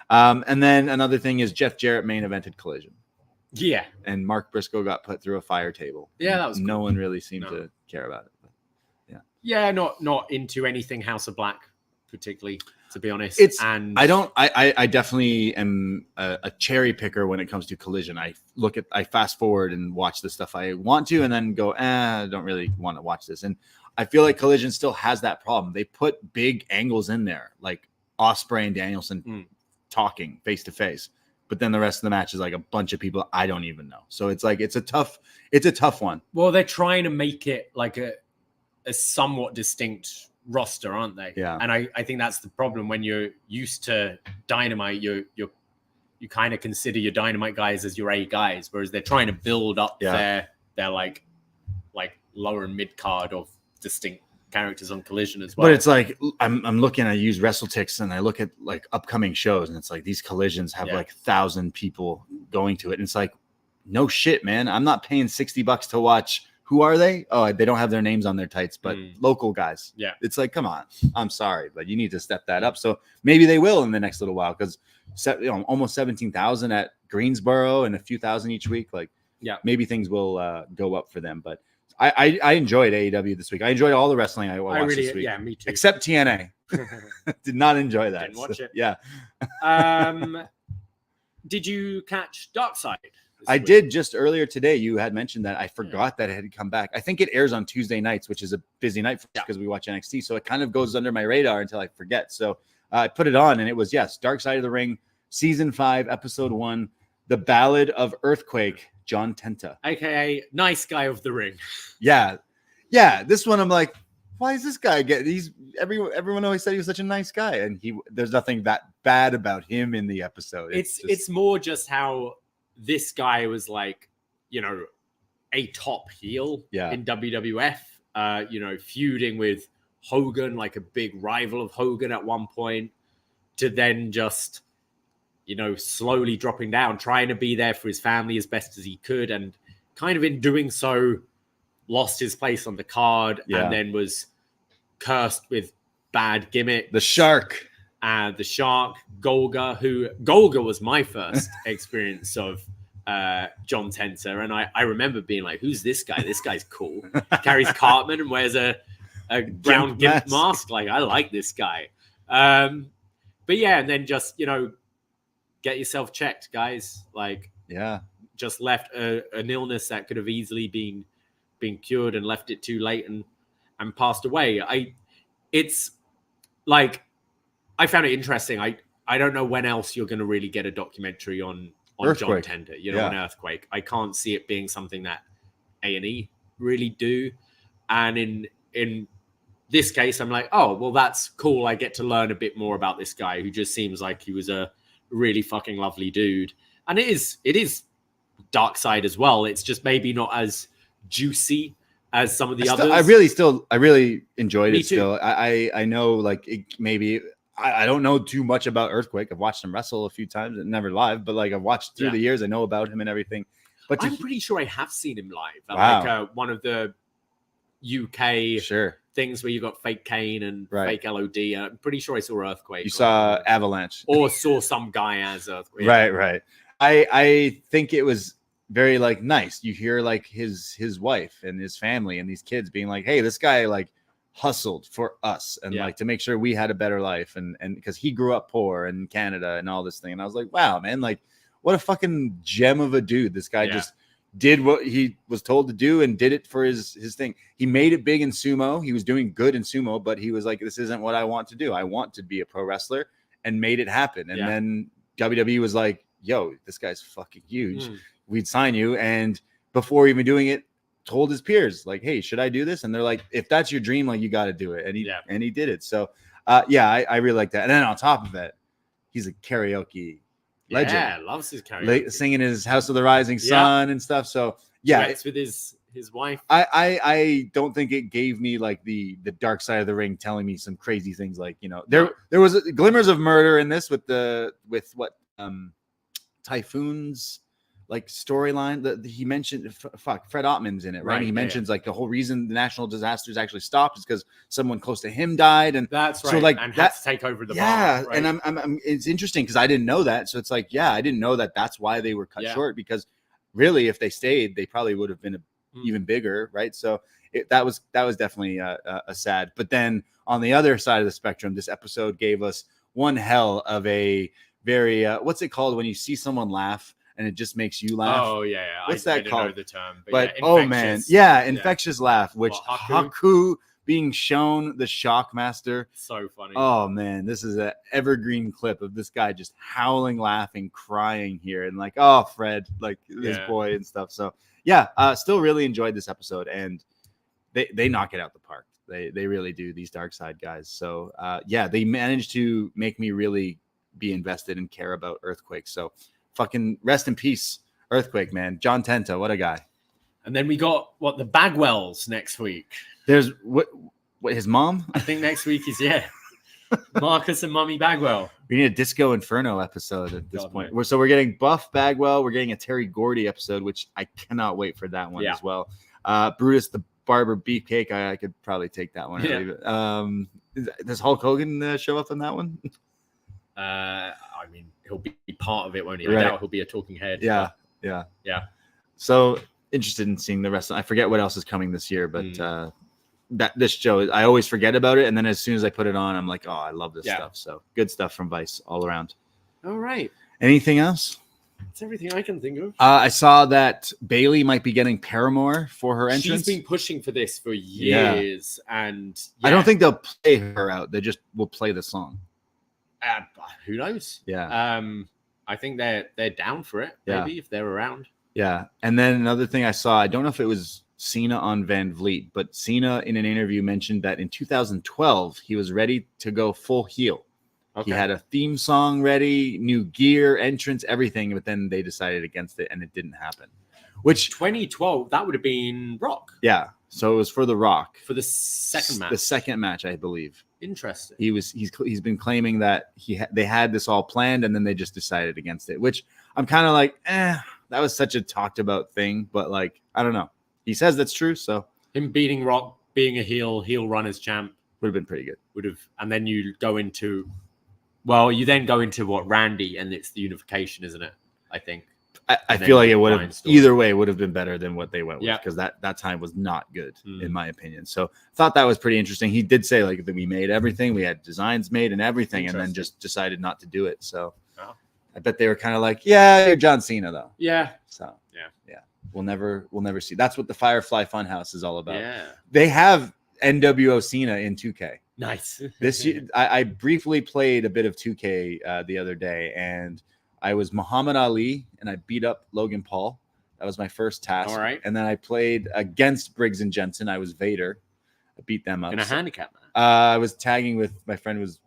And then another thing is Jeff Jarrett main evented Collision. Yeah. And Mark Briscoe got put through a fire table. Yeah, that was cool. No one really seemed to care about it. But, yeah, not into anything House of Black particularly, to be honest. I definitely am a cherry picker when it comes to Collision. I fast forward and watch the stuff I want to, and then go, I don't really want to watch this. And I feel like Collision still has that problem. They put big angles in there, like Ospreay and Danielson talking face to face. But then the rest of the match is a bunch of people I don't even know. So it's it's a tough one. Well, they're trying to make it a somewhat distinct roster, aren't they? Yeah. And I think that's the problem when you're used to Dynamite. You kind of consider your Dynamite guys as your A guys, whereas they're trying to build up their lower and mid card of distinct characters on Collision as well. But it's I'm looking, I use WrestleTix and I look at upcoming shows, and it's these Collisions have 1,000 people going to it, and it's no shit, man. I'm not paying $60 to watch. Who are they? Oh, they don't have their names on their tights, but local guys. Yeah. It's come on. I'm sorry, but you need to step that up. So maybe they will in the next little while, because almost 17,000 at Greensboro and a few thousand each week. Maybe things will go up for them. But I enjoyed AEW this week. I enjoyed all the wrestling I watched this week. Yeah, me too. Except TNA. Did not enjoy that. Didn't watch it. Yeah. Did you catch Dark Side? I did just earlier today. You had mentioned that. I forgot that it had come back. I think it airs on Tuesday nights, which is a busy night for us because we watch NXT. So it kind of goes under my radar until I forget. So I put it on, and it was, Dark Side of the Ring, Season 5, Episode 1, The Ballad of Earthquake, John Tenta. AKA Nice Guy of the Ring. Yeah. This one, I'm why is this guy everyone always said he was such a nice guy, and there's nothing that bad about him in the episode. It's more just how this guy was a top heel in WWF, feuding with Hogan, like a big rival of Hogan at one point, to then just, slowly dropping down, trying to be there for his family as best as he could. And kind of in doing so, lost his place on the card and then was cursed with bad gimmick. The Shark. The Shark, Golga was my first experience of John Tenta. And I remember being like, who's this guy? This guy's cool. He carries Cartman and wears a brown gimp mask. Like, I like this guy. But yeah, and then just, get yourself checked, guys. Like, just left an illness that could have easily been cured and left it too late and passed away. It's like, I found it interesting. I don't know when else you're going to really get a documentary on John Tenta, on Earthquake. I can't see it being something that A&E really do. And in this case, I'm like, oh, well, that's cool. I get to learn a bit more about this guy who just seems like he was a really fucking lovely dude. And it is dark side as well. It's just maybe not as juicy as some of the others. I really enjoyed it. too. Still, I know, like, maybe I don't know too much about Earthquake. I've watched him wrestle a few times, never live, but like I've watched through the years. I know about him and everything. But I'm pretty sure I have seen him live. Like one of the UK things where you got fake Kane and fake LOD. I'm pretty sure I saw Earthquake. You saw Avalanche, or saw some guy as Earthquake. Right. I think it was very like nice. You hear like his wife and his family and these kids being like, hey, this guy like hustled for us and like to make sure we had a better life, and because he grew up poor in Canada and all this thing. And I was like, wow, man, like what a fucking gem of a dude. This guy just did what he was told to do and did it for his thing. He made it big in sumo. He was doing good in sumo, but he was like, this isn't what I want to do. I want to be a pro wrestler, and made it happen. And then WWE was like, yo, this guy's fucking huge. We'd sign you. And before even doing it, told his peers like, hey, should I do this? And they're like, if that's your dream, like you got to do it. And he did it. So I really like that. And then on top of that, he's a karaoke legend. Yeah, loves his karaoke. Singing his House of the Rising Sun and stuff. So it's with his wife. I don't think it gave me like the dark side of the ring, telling me some crazy things. Like, there was glimmers of murder in this with what Typhoon's like storyline that he mentioned. Fred Ottman's in it, right? He mentions like the whole reason the national disasters actually stopped is because someone close to him died, and that's right. So like and had to take over the bar, right? And I'm it's interesting because I didn't know that. So it's like, I didn't know that that's why they were cut short, because really, if they stayed, they probably would have been even bigger, right? So that was definitely a sad. But then on the other side of the spectrum, this episode gave us one hell of a very what's it called when you see someone laugh and it just makes you laugh? Oh yeah. What's that called? Know the term, but infectious laugh, which Haku being shown the Shockmaster. So funny. Oh man, this is an evergreen clip of this guy just howling, laughing, crying here, and like, oh Fred, like this boy and stuff. So still really enjoyed this episode, and they knock it out the park. They really do, these dark side guys. So they managed to make me really be invested and care about Earthquake. So fucking rest in peace, Earthquake, man. John Tenta, what a guy. And then we got the Bagwells next week. There's what his mom? I think next week is Marcus and Mummy Bagwell. We need a Disco Inferno episode at this point. So we're getting Buff Bagwell. We're getting a Terry Gordy episode, which I cannot wait for that one as well. Brutus the Barber Beefcake. I could probably take that one. Does Hulk Hogan show up in that one? I mean, he'll be part of it, won't he? I doubt he'll be a talking head. Yeah. So interested in seeing the rest. I forget what else is coming this year, but this show, I always forget about it, and then as soon as I put it on, I'm like, oh, I love this stuff. So good stuff from Vice all around. All right. Anything else? That's everything I can think of. I saw that Bailey might be getting Paramore for her entrance. She's been pushing for this for years, and I don't think they'll play her out. They just will play the song. Who knows? Yeah. I think they're down for it. Maybe if they're around. Yeah. And then another thing I saw, I don't know if it was Cena on Van Vliet, but Cena in an interview mentioned that in 2012 he was ready to go full heel. Okay. He had a theme song ready, new gear, entrance, everything, but then they decided against it and it didn't happen. Which 2012, that would have been Rock. Yeah. So it was for The Rock. For the second match. The second match, I believe. Interesting. He's been claiming that they had this all planned and then they just decided against it, which I'm kind of like, that was such a talked about thing, but like, I don't know. He says that's true, so him beating Rock, being a heel run as champ would have been pretty good. And then you go into, you then go into what, Randy, and it's the unification, isn't it? I think. I feel like it would have either way would have been better than what they went with, because that time was not good in my opinion. So I thought that was pretty interesting. He did say like that we made everything, we had designs made and everything, and then just decided not to do it. So I bet they were kind of like, yeah, you're John Cena though. Yeah. So yeah. We'll never see. That's what the Firefly Funhouse is all about. Yeah. They have NWO Cena in 2K. Nice. This year, I briefly played a bit of 2K the other day, and I was Muhammad Ali, and I beat up Logan Paul. That was my first task. All right. And then I played against Briggs and Jensen. I was Vader. I beat them up. In a handicap match? I was tagging with my friend was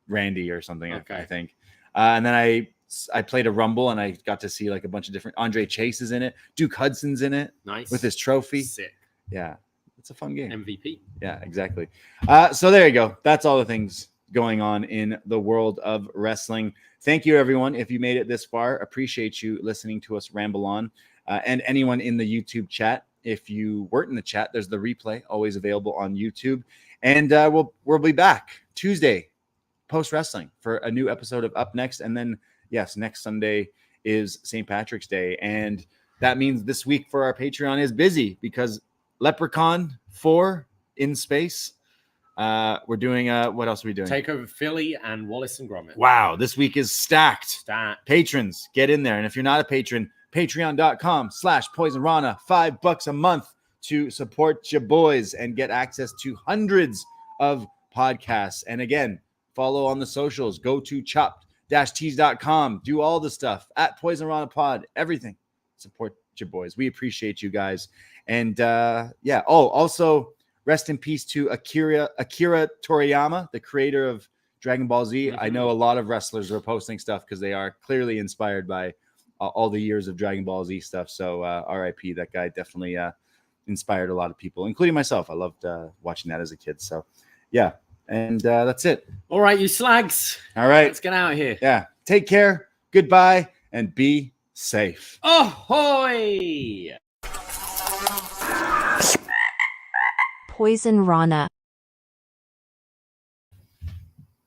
Randy or something, I think. And then I played a Rumble, and I got to see like a bunch of different. Andre Chase is in it. Duke Hudson's in it. Nice. With his trophy. Sick. Yeah. It's a fun game. MVP. Yeah, exactly. So there you go. That's all the things going on in the world of wrestling. Thank you, everyone. If you made it this far, appreciate you listening to us ramble on. And anyone in the YouTube chat, if you weren't in the chat, there's the replay always available on YouTube. And we'll be back Tuesday, post wrestling, for a new episode of Up Next. And then, yes, next Sunday is St. Patrick's Day. And that means this week for our Patreon is busy because Leprechaun 4 in space. We're doing what else are we doing? Takeover Philly and Wallace and Gromit. Wow, this week is stacked. Patrons, get in there. And if you're not a patron, patreon.com/POISONRANA, $5 a month to support your boys and get access to hundreds of podcasts. And again, follow on the socials. Go to CHOPPED-TEES.CA. Do all the stuff at Poisonrana Pod. Everything. Support your boys. We appreciate you guys. And also rest in peace to Akira Toriyama, the creator of Dragon Ball Z. I know a lot of wrestlers are posting stuff because they are clearly inspired by all the years of Dragon Ball Z stuff. So RIP, that guy definitely inspired a lot of people, including myself. I loved watching that as a kid. So yeah, and that's it. All right, you slags. All right. Let's get out of here. Yeah. Take care. Goodbye and be safe. Ahoy! Poisonrana.